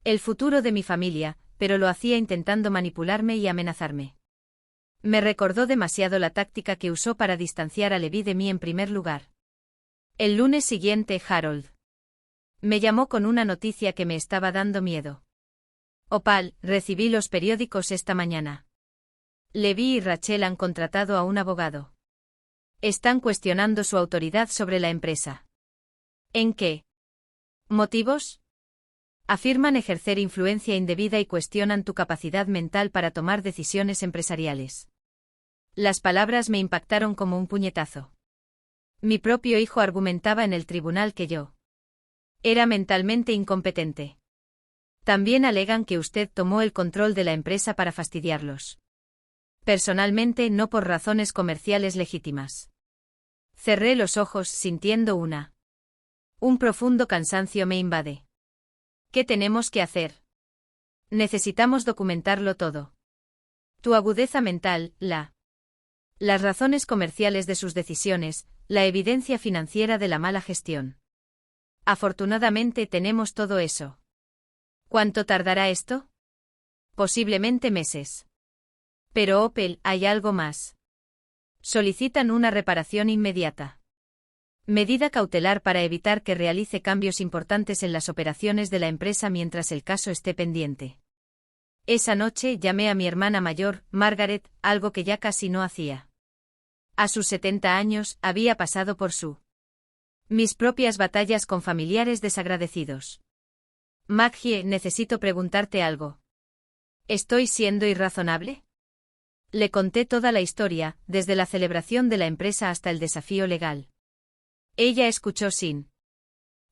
El futuro de mi familia, pero lo hacía intentando manipularme y amenazarme. Me recordó demasiado la táctica que usó para distanciar a Levi de mí en primer lugar. El lunes siguiente, Harold me llamó con una noticia que me estaba dando miedo. Opal, recibí los periódicos esta mañana. Levi y Rachel han contratado a un abogado. Están cuestionando su autoridad sobre la empresa. ¿En qué motivos? Afirman ejercer influencia indebida y cuestionan tu capacidad mental para tomar decisiones empresariales. Las palabras me impactaron como un puñetazo. Mi propio hijo argumentaba en el tribunal que yo Era mentalmente incompetente. También alegan que usted tomó el control de la empresa para fastidiarlos. Personalmente, no por razones comerciales legítimas. Cerré los ojos sintiendo un profundo cansancio me invade. ¿Qué tenemos que hacer? Necesitamos documentarlo todo. Tu agudeza mental, las razones comerciales de sus decisiones, la evidencia financiera de la mala gestión. Afortunadamente tenemos todo eso. ¿Cuánto tardará esto? Posiblemente meses. Pero Opel, hay algo más. Solicitan una reparación inmediata. Medida cautelar para evitar que realice cambios importantes en las operaciones de la empresa mientras el caso esté pendiente. Esa noche llamé a mi hermana mayor, Margaret, algo que ya casi no hacía. A sus 70 años, había pasado por mis propias batallas con familiares desagradecidos. Maggie, necesito preguntarte algo. ¿Estoy siendo irrazonable? Le conté toda la historia, desde la celebración de la empresa hasta el desafío legal. Ella escuchó sin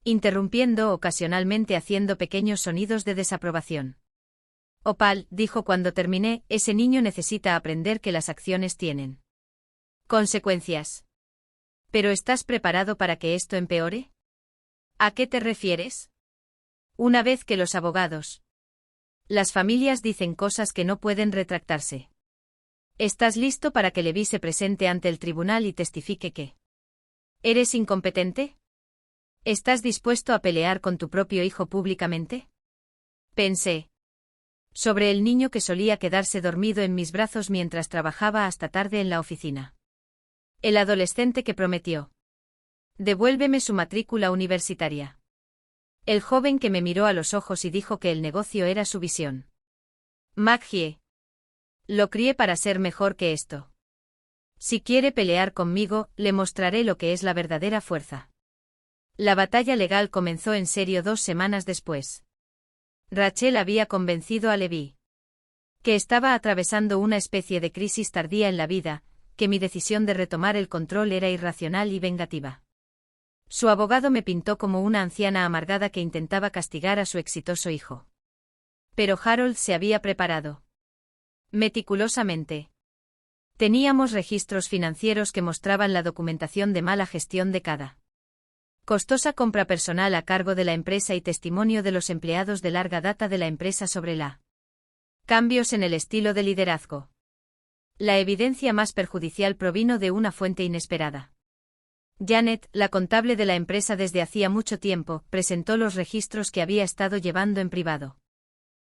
interrumpiendo, ocasionalmente haciendo pequeños sonidos de desaprobación. Opal, dijo cuando terminé, ese niño necesita aprender que las acciones tienen consecuencias. ¿Pero estás preparado para que esto empeore? ¿A qué te refieres? Una vez que los abogados, las familias dicen cosas que no pueden retractarse. ¿Estás listo para que Levi se presente ante el tribunal y testifique que eres incompetente? ¿Estás dispuesto a pelear con tu propio hijo públicamente? Pensé sobre el niño que solía quedarse dormido en mis brazos mientras trabajaba hasta tarde en la oficina. El adolescente que prometió: devuélveme su matrícula universitaria. El joven que me miró a los ojos y dijo que el negocio era su visión. Maggie. Lo crié para ser mejor que esto. Si quiere pelear conmigo, le mostraré lo que es la verdadera fuerza. La batalla legal comenzó en serio 2 semanas después. Rachel había convencido a Levi que estaba atravesando una especie de crisis tardía en la vida, que mi decisión de retomar el control era irracional y vengativa. Su abogado me pintó como una anciana amargada que intentaba castigar a su exitoso hijo. Pero Harold se había preparado meticulosamente. Teníamos registros financieros que mostraban la documentación de mala gestión de cada costosa compra personal a cargo de la empresa y testimonio de los empleados de larga data de la empresa sobre cambios en el estilo de liderazgo. La evidencia más perjudicial provino de una fuente inesperada. Janet, la contable de la empresa desde hacía mucho tiempo, presentó los registros que había estado llevando en privado.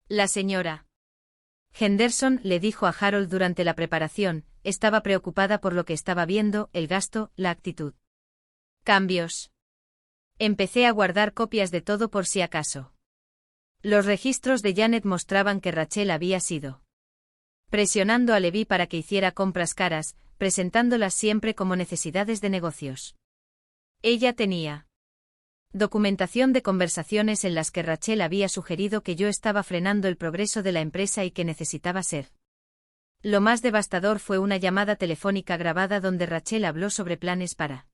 La señora Henderson, le dijo a Harold durante la preparación, estaba preocupada por lo que estaba viendo, el gasto, la actitud. Cambios. Empecé a guardar copias de todo por si acaso. Los registros de Janet mostraban que Rachel había sido presionando a Levi para que hiciera compras caras, presentándolas siempre como necesidades de negocios. Ella tenía documentación de conversaciones en las que Rachel había sugerido que yo estaba frenando el progreso de la empresa y que necesitaba ser. Lo más devastador fue una llamada telefónica grabada donde Rachel habló sobre planes para.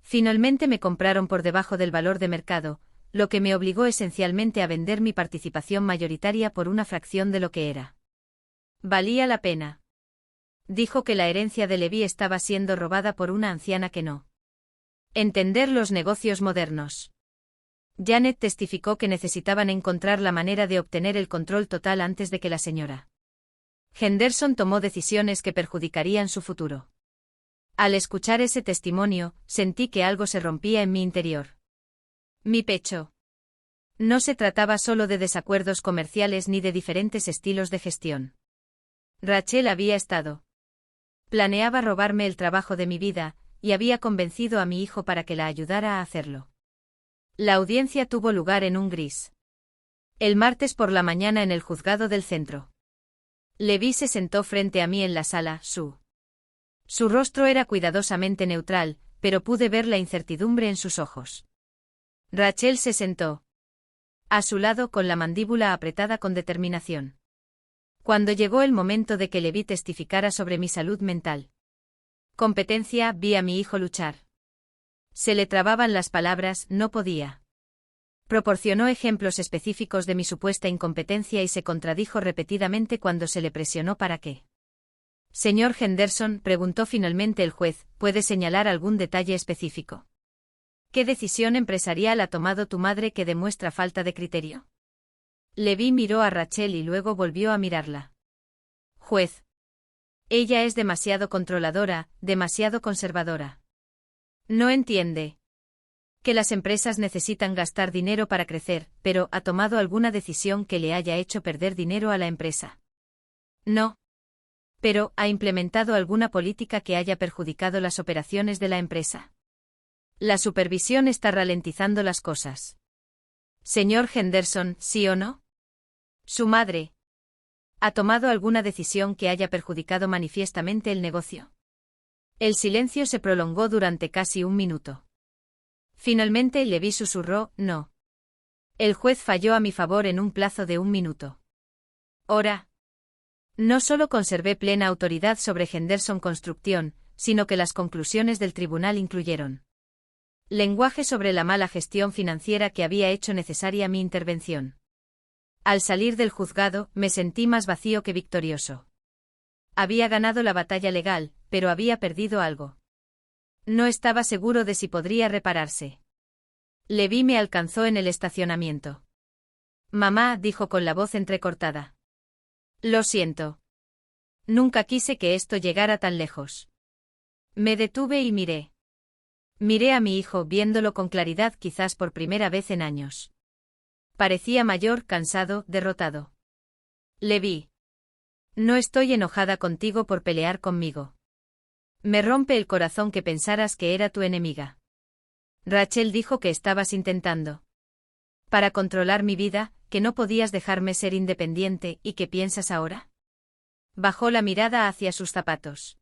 Finalmente me compraron por debajo del valor de mercado, lo que me obligó esencialmente a vender mi participación mayoritaria por una fracción de lo que era. Valía la pena. Dijo que la herencia de Levi estaba siendo robada por una anciana que no entender los negocios modernos. Janet testificó que necesitaban encontrar la manera de obtener el control total antes de que la señora Henderson tomó decisiones que perjudicarían su futuro. Al escuchar ese testimonio, sentí que algo se rompía en mi interior. Mi pecho. No se trataba solo de desacuerdos comerciales ni de diferentes estilos de gestión. Rachel había estado. Planeaba robarme el trabajo de mi vida, y había convencido a mi hijo para que la ayudara a hacerlo. La audiencia tuvo lugar en un gris. El martes por la mañana en el juzgado del centro. Levi se sentó frente a mí en la sala, su rostro era cuidadosamente neutral, pero pude ver la incertidumbre en sus ojos. Rachel se sentó a su lado con la mandíbula apretada con determinación. Cuando llegó el momento de que Levi testificara sobre mi salud mental. Competencia, vi a mi hijo luchar. Se le trababan las palabras, no podía Proporcionó ejemplos específicos de mi supuesta incompetencia y se contradijo repetidamente cuando se le presionó para qué. Señor Henderson, preguntó finalmente el juez, ¿puede señalar algún detalle específico? ¿Qué decisión empresarial ha tomado tu madre que demuestra falta de criterio? Levi miró a Rachel y luego volvió a mirarla. Juez. Ella es demasiado controladora, demasiado conservadora. No entiende. Que las empresas necesitan gastar dinero para crecer, pero ¿ha tomado alguna decisión que le haya hecho perder dinero a la empresa? No. Pero ¿ha implementado alguna política que haya perjudicado las operaciones de la empresa? La supervisión está ralentizando las cosas. Señor Henderson, ¿sí o no? Su madre. ¿Ha tomado alguna decisión que haya perjudicado manifiestamente el negocio? El silencio se prolongó durante casi un minuto. Finalmente Levi susurró, no. El juez falló a mi favor en un plazo de 1 minuto. Ora. No solo conservé plena autoridad sobre Henderson Construction, sino que las conclusiones del tribunal incluyeron lenguaje sobre la mala gestión financiera que había hecho necesaria mi intervención. Al salir del juzgado, me sentí más vacío que victorioso. Había ganado la batalla legal, pero había perdido algo. No estaba seguro de si podría repararse. Levi me alcanzó en el estacionamiento. Mamá, dijo con la voz entrecortada. Lo siento. Nunca quise que esto llegara tan lejos. Me detuve y miré. Miré a mi hijo viéndolo con claridad quizás por primera vez en años. Parecía mayor, cansado, derrotado. Levi. No estoy enojada contigo por pelear conmigo. Me rompe el corazón que pensaras que era tu enemiga. Rachel dijo que estabas intentando. Para controlar mi vida, que no podías dejarme ser independiente, ¿y qué piensas ahora? Bajó la mirada hacia sus zapatos.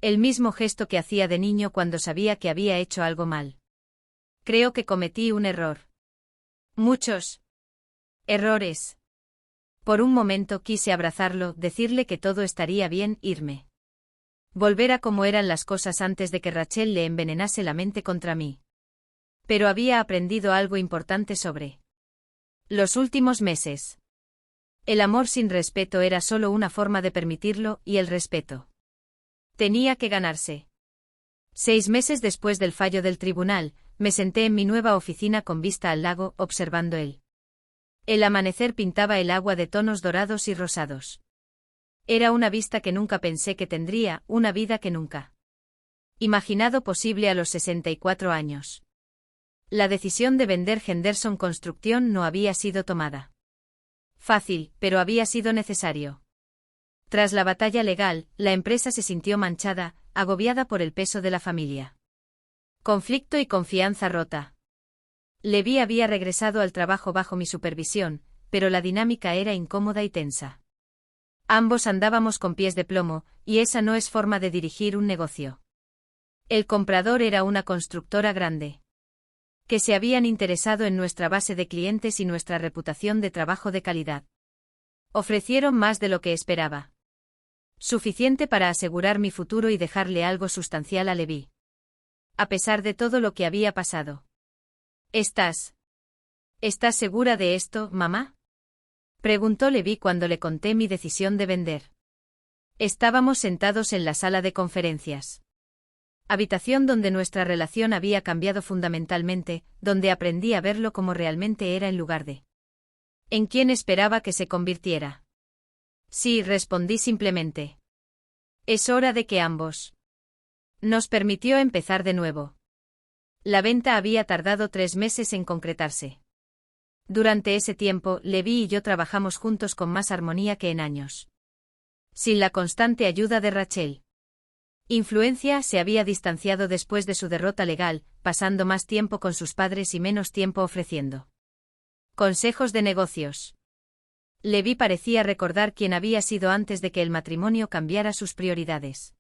El mismo gesto que hacía de niño cuando sabía que había hecho algo mal. Creo que cometí un error. Muchos errores. Por un momento quise abrazarlo, decirle que todo estaría bien, irme. Volver a como eran las cosas antes de que Rachel le envenenase la mente contra mí. Pero había aprendido algo importante sobre los últimos meses. El amor sin respeto era solo una forma de permitirlo, y el respeto tenía que ganarse. 6 meses después del fallo del tribunal, me senté en mi nueva oficina con vista al lago, observando el amanecer pintaba el agua de tonos dorados y rosados. Era una vista que nunca pensé que tendría, una vida que nunca imaginado posible a los 64 años. La decisión de vender Henderson Construction no había sido tomada fácil, pero había sido necesario. Tras la batalla legal, la empresa se sintió manchada, agobiada por el peso de la familia. Conflicto y confianza rota. Levi había regresado al trabajo bajo mi supervisión, pero la dinámica era incómoda y tensa. Ambos andábamos con pies de plomo, y esa no es forma de dirigir un negocio. El comprador era una constructora grande, que se habían interesado en nuestra base de clientes y nuestra reputación de trabajo de calidad. Ofrecieron más de lo que esperaba. Suficiente para asegurar mi futuro y dejarle algo sustancial a Levi. A pesar de todo lo que había pasado. ¿Estás segura de esto, mamá? Preguntó Levi cuando le conté mi decisión de vender. Estábamos sentados en la sala de conferencias. Habitación donde nuestra relación había cambiado fundamentalmente, donde aprendí a verlo como realmente era en lugar de en quien esperaba que se convirtiera. Sí, respondí simplemente. Es hora de que ambos nos permitió empezar de nuevo. La venta había tardado 3 meses en concretarse. Durante ese tiempo, Levi y yo trabajamos juntos con más armonía que en años. Sin la constante ayuda de Rachel. Influencia se había distanciado después de su derrota legal, pasando más tiempo con sus padres y menos tiempo ofreciendo consejos de negocios. Levi parecía recordar quién había sido antes de que el matrimonio cambiara sus prioridades.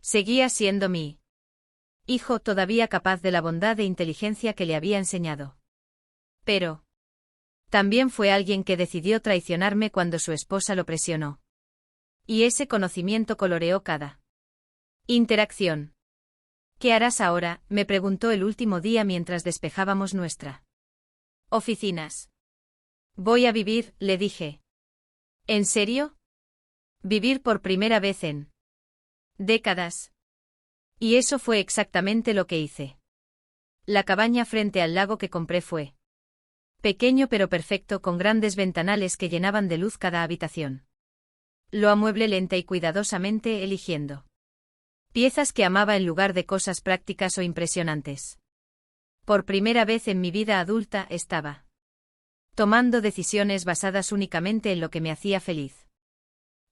Seguía siendo mi hijo, todavía capaz de la bondad e inteligencia que le había enseñado. Pero también fue alguien que decidió traicionarme cuando su esposa lo presionó. Y ese conocimiento coloreó cada interacción. ¿Qué harás ahora?, me preguntó el último día mientras despejábamos nuestra Oficinas. Voy a vivir, le dije. ¿En serio? Vivir por primera vez en décadas. Y eso fue exactamente lo que hice. La cabaña frente al lago que compré fue pequeño pero perfecto, con grandes ventanales que llenaban de luz cada habitación. Lo amueblé lenta y cuidadosamente, eligiendo piezas que amaba en lugar de cosas prácticas o impresionantes. Por primera vez en mi vida adulta estaba tomando decisiones basadas únicamente en lo que me hacía feliz.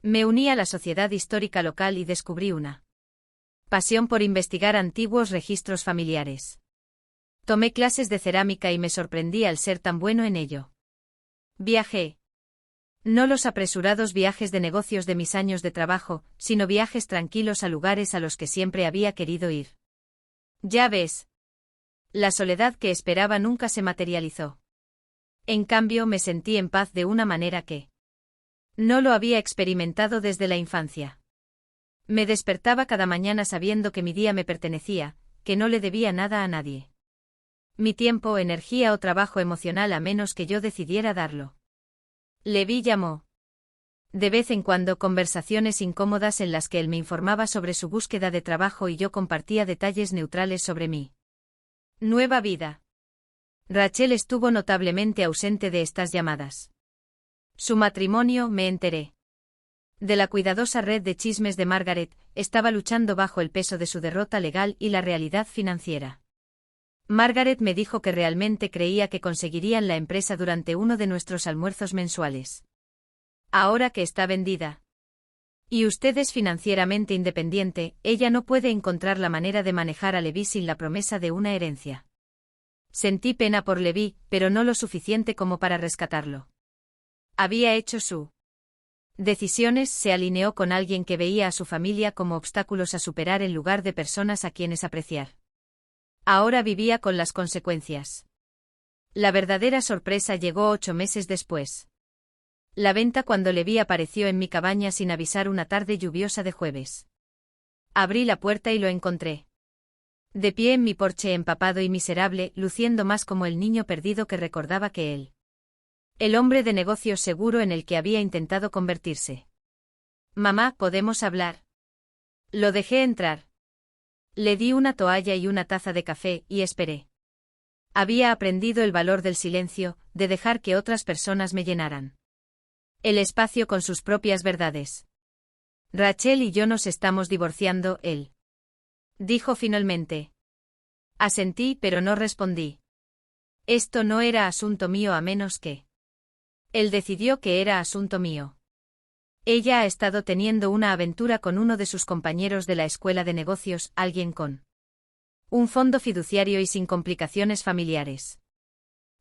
Me uní a la sociedad histórica local y descubrí una pasión por investigar antiguos registros familiares. Tomé clases de cerámica y me sorprendí al ser tan bueno en ello. Viajé. No los apresurados viajes de negocios de mis años de trabajo, sino viajes tranquilos a lugares a los que siempre había querido ir. Ya ves. La soledad que esperaba nunca se materializó. En cambio, me sentí en paz de una manera que no lo había experimentado desde la infancia. Me despertaba cada mañana sabiendo que mi día me pertenecía, que no le debía nada a nadie. Mi tiempo, energía o trabajo emocional, a menos que yo decidiera darlo. Levi llamó. De vez en cuando, conversaciones incómodas en las que él me informaba sobre su búsqueda de trabajo y yo compartía detalles neutrales sobre mí nueva vida. Rachel estuvo notablemente ausente de estas llamadas. Su matrimonio, me enteré. De la cuidadosa red de chismes de Margaret, estaba luchando bajo el peso de su derrota legal y la realidad financiera. Margaret me dijo que realmente creía que conseguirían la empresa durante uno de nuestros almuerzos mensuales. Ahora que está vendida y usted es financieramente independiente, ella no puede encontrar la manera de manejar a Levi sin la promesa de una herencia. Sentí pena por Levi, pero no lo suficiente como para rescatarlo. Había hecho su decisiones, se alineó con alguien que veía a su familia como obstáculos a superar en lugar de personas a quienes apreciar. Ahora vivía con las consecuencias. La verdadera sorpresa llegó 8 meses después. La venta, cuando Levi apareció en mi cabaña sin avisar una tarde lluviosa de jueves. Abrí la puerta y lo encontré de pie en mi porche, empapado y miserable, luciendo más como el niño perdido que recordaba que él. El hombre de negocios seguro en el que había intentado convertirse. Mamá, ¿podemos hablar? Lo dejé entrar. Le di una toalla y una taza de café, y esperé. Había aprendido el valor del silencio, de dejar que otras personas me llenaran el espacio con sus propias verdades. Rachel y yo nos estamos divorciando, él dijo finalmente. Asentí, pero no respondí. Esto no era asunto mío, a menos que él decidió que era asunto mío. Ella ha estado teniendo una aventura con uno de sus compañeros de la escuela de negocios, alguien con un fondo fiduciario y sin complicaciones familiares.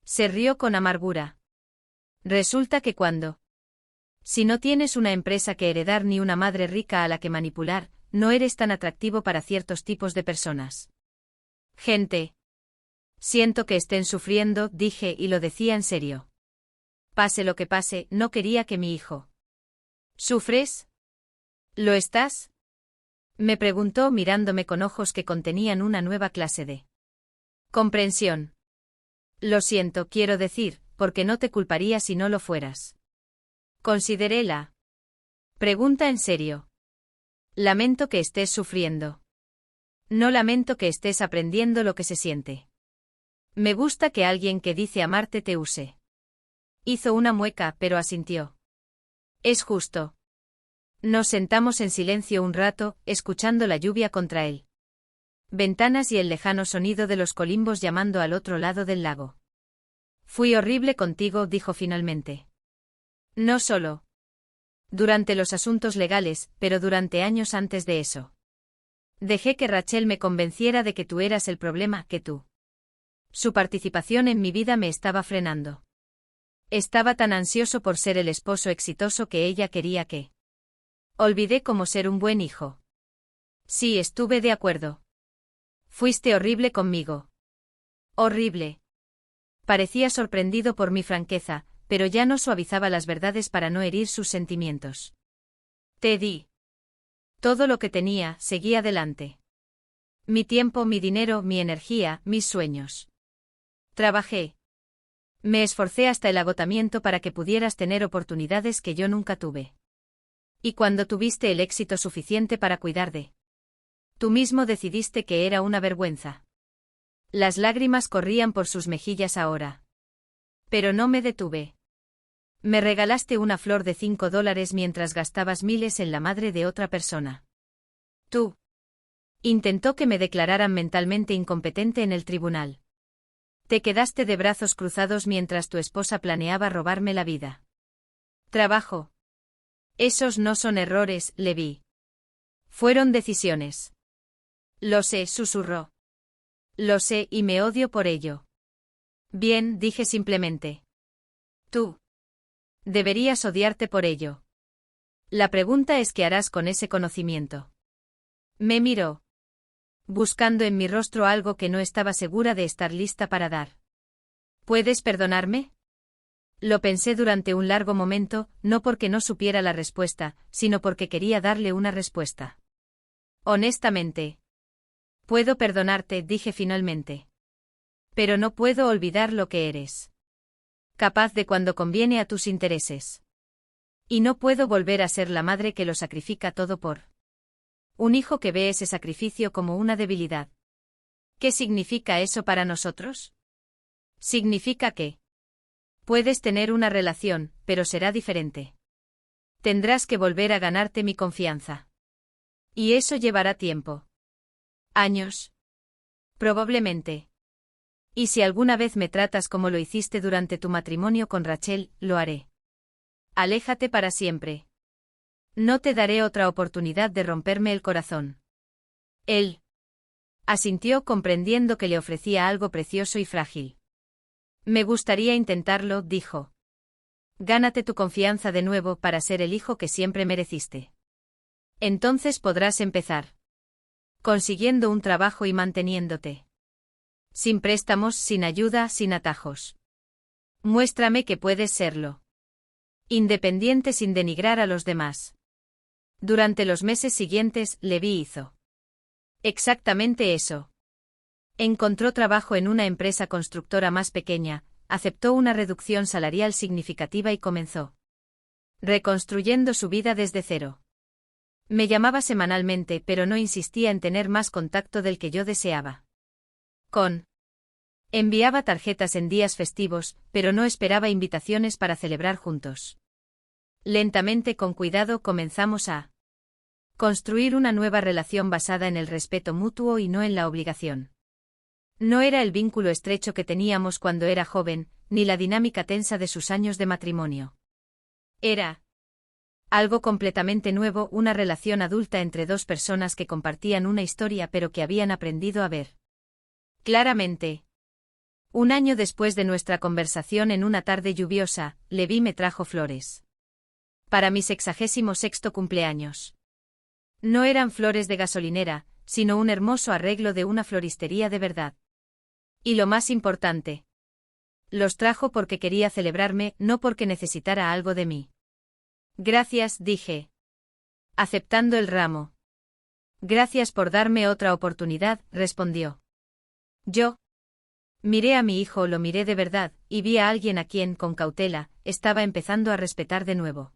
Se rió con amargura. Resulta que si no tienes una empresa que heredar ni una madre rica a la que manipular, no eres tan atractivo para ciertos tipos de personas. Gente. Siento que estén sufriendo, dije, y lo decía en serio. Pase lo que pase, no quería que mi hijo. ¿Sufres? ¿Lo estás? Me preguntó mirándome con ojos que contenían una nueva clase de comprensión. Lo siento, quiero decir, porque no te culparía si no lo fueras. Consideré la pregunta en serio. Lamento que estés sufriendo. No lamento que estés aprendiendo lo que se siente. Me gusta que alguien que dice amarte te use. Hizo una mueca, pero asintió. Es justo. Nos sentamos en silencio un rato, escuchando la lluvia contra él. Ventanas y el lejano sonido de los colimbos llamando al otro lado del lago. Fui horrible contigo, dijo finalmente. No solo durante los asuntos legales, pero durante años antes de eso. Dejé que Rachel me convenciera de que tú eras el problema, que tú. Su participación en mi vida me estaba frenando. Estaba tan ansioso por ser el esposo exitoso que ella quería que. Olvidé cómo ser un buen hijo. Sí, estuve de acuerdo. Fuiste horrible conmigo. Horrible. Parecía sorprendido por mi franqueza, pero ya no suavizaba las verdades para no herir sus sentimientos. Te di todo lo que tenía, seguí adelante. Mi tiempo, mi dinero, mi energía, mis sueños. Trabajé Me esforcé hasta el agotamiento para que pudieras tener oportunidades que yo nunca tuve. Y cuando tuviste el éxito suficiente para cuidar de... Tú mismo decidiste que era una vergüenza. Las lágrimas corrían por sus mejillas ahora. Pero no me detuve. Me regalaste una flor de $5 mientras gastabas miles en la madre de otra persona. Tú. Intentó que me declararan mentalmente incompetente en el tribunal. Te quedaste de brazos cruzados mientras tu esposa planeaba robarme la vida. Trabajo. Esos no son errores, Levi. Fueron decisiones. Lo sé, susurró. Lo sé y me odio por ello. Bien, dije simplemente. Tú. Deberías odiarte por ello. La pregunta es qué harás con ese conocimiento. Me miró. Buscando en mi rostro algo que no estaba segura de estar lista para dar. ¿Puedes perdonarme? Lo pensé durante un largo momento, no porque no supiera la respuesta, sino porque quería darle una respuesta. Honestamente. Puedo perdonarte, dije finalmente. Pero no puedo olvidar lo que eres. Capaz de cuando conviene a tus intereses. Y no puedo volver a ser la madre que lo sacrifica todo por un hijo que ve ese sacrificio como una debilidad. ¿Qué significa eso para nosotros? Significa que puedes tener una relación, pero será diferente. Tendrás que volver a ganarte mi confianza. Y eso llevará tiempo. Años. Probablemente. Y si alguna vez me tratas como lo hiciste durante tu matrimonio con Rachel, lo haré. Aléjate para siempre. No te daré otra oportunidad de romperme el corazón. Él asintió comprendiendo que le ofrecía algo precioso y frágil. Me gustaría intentarlo, dijo. Gánate tu confianza de nuevo para ser el hijo que siempre mereciste. Entonces podrás empezar. Consiguiendo un trabajo y manteniéndote. Sin préstamos, sin ayuda, sin atajos. Muéstrame que puedes serlo. Independiente sin denigrar a los demás. Durante los meses siguientes, Levi hizo exactamente eso. Encontró trabajo en una empresa constructora más pequeña, aceptó una reducción salarial significativa y comenzó reconstruyendo su vida desde cero. Me llamaba semanalmente, pero no insistía en tener más contacto del que yo deseaba. Enviaba tarjetas en días festivos, pero no esperaba invitaciones para celebrar juntos. Lentamente, con cuidado, comenzamos a construir una nueva relación basada en el respeto mutuo y no en la obligación. No era el vínculo estrecho que teníamos cuando era joven, ni la dinámica tensa de sus años de matrimonio. Era algo completamente nuevo, una relación adulta entre dos personas que compartían una historia pero que habían aprendido a ver claramente. Un año después de nuestra conversación en una tarde lluviosa, Levi me trajo flores. Para mi 66º cumpleaños. No eran flores de gasolinera, sino un hermoso arreglo de una floristería de verdad. Y lo más importante. Los trajo porque quería celebrarme, no porque necesitara algo de mí. Gracias, dije. Aceptando el ramo. Gracias por darme otra oportunidad, respondió. Yo miré a mi hijo, lo miré de verdad, y vi a alguien a quien, con cautela, estaba empezando a respetar de nuevo.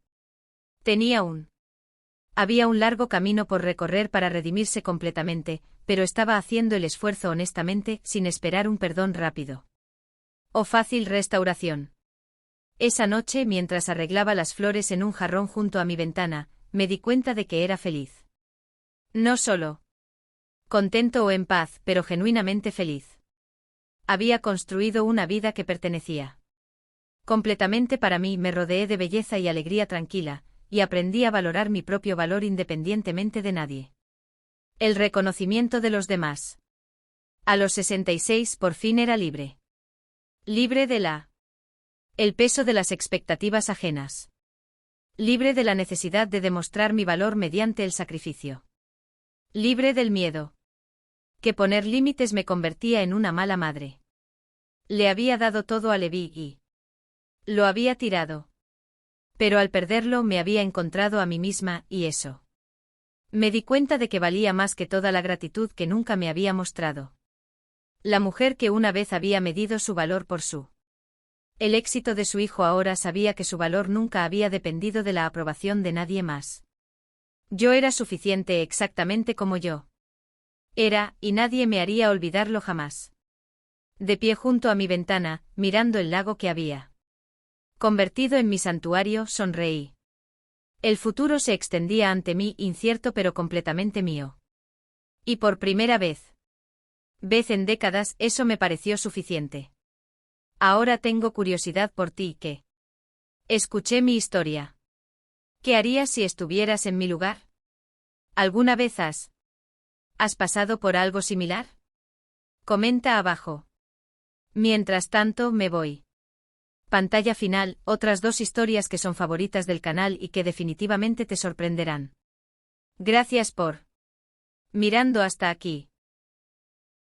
Había un largo camino por recorrer para redimirse completamente, pero estaba haciendo el esfuerzo honestamente, sin esperar un perdón rápido. O fácil restauración. Esa noche, mientras arreglaba las flores en un jarrón junto a mi ventana, me di cuenta de que era feliz. No solo contento o en paz, pero genuinamente feliz. Había construido una vida que pertenecía completamente para mí, me rodeé de belleza y alegría tranquila, y aprendí a valorar mi propio valor independientemente de nadie. El reconocimiento de los demás. A los 66 por fin era libre. Libre de el peso de las expectativas ajenas. Libre de la necesidad de demostrar mi valor mediante el sacrificio. Libre del miedo. Que poner límites me convertía en una mala madre. Le había dado todo a Levi y lo había tirado. Pero al perderlo me había encontrado a mí misma, y eso. Me di cuenta de que valía más que toda la gratitud que nunca me había mostrado. La mujer que una vez había medido su valor por su El éxito de su hijo ahora sabía que su valor nunca había dependido de la aprobación de nadie más. Yo era suficiente exactamente como yo era, y nadie me haría olvidarlo jamás. De pie junto a mi ventana, mirando el lago que había convertido en mi santuario, sonreí. El futuro se extendía ante mí, incierto pero completamente mío. Y por primera vez en décadas, eso me pareció suficiente. Ahora tengo curiosidad por ti, ¿qué? Escuché mi historia. ¿Qué harías si estuvieras en mi lugar? ¿Alguna vez has pasado por algo similar? Comenta abajo. Mientras tanto, me voy. Pantalla final, otras 2 historias que son favoritas del canal y que definitivamente te sorprenderán. Gracias por mirando hasta aquí.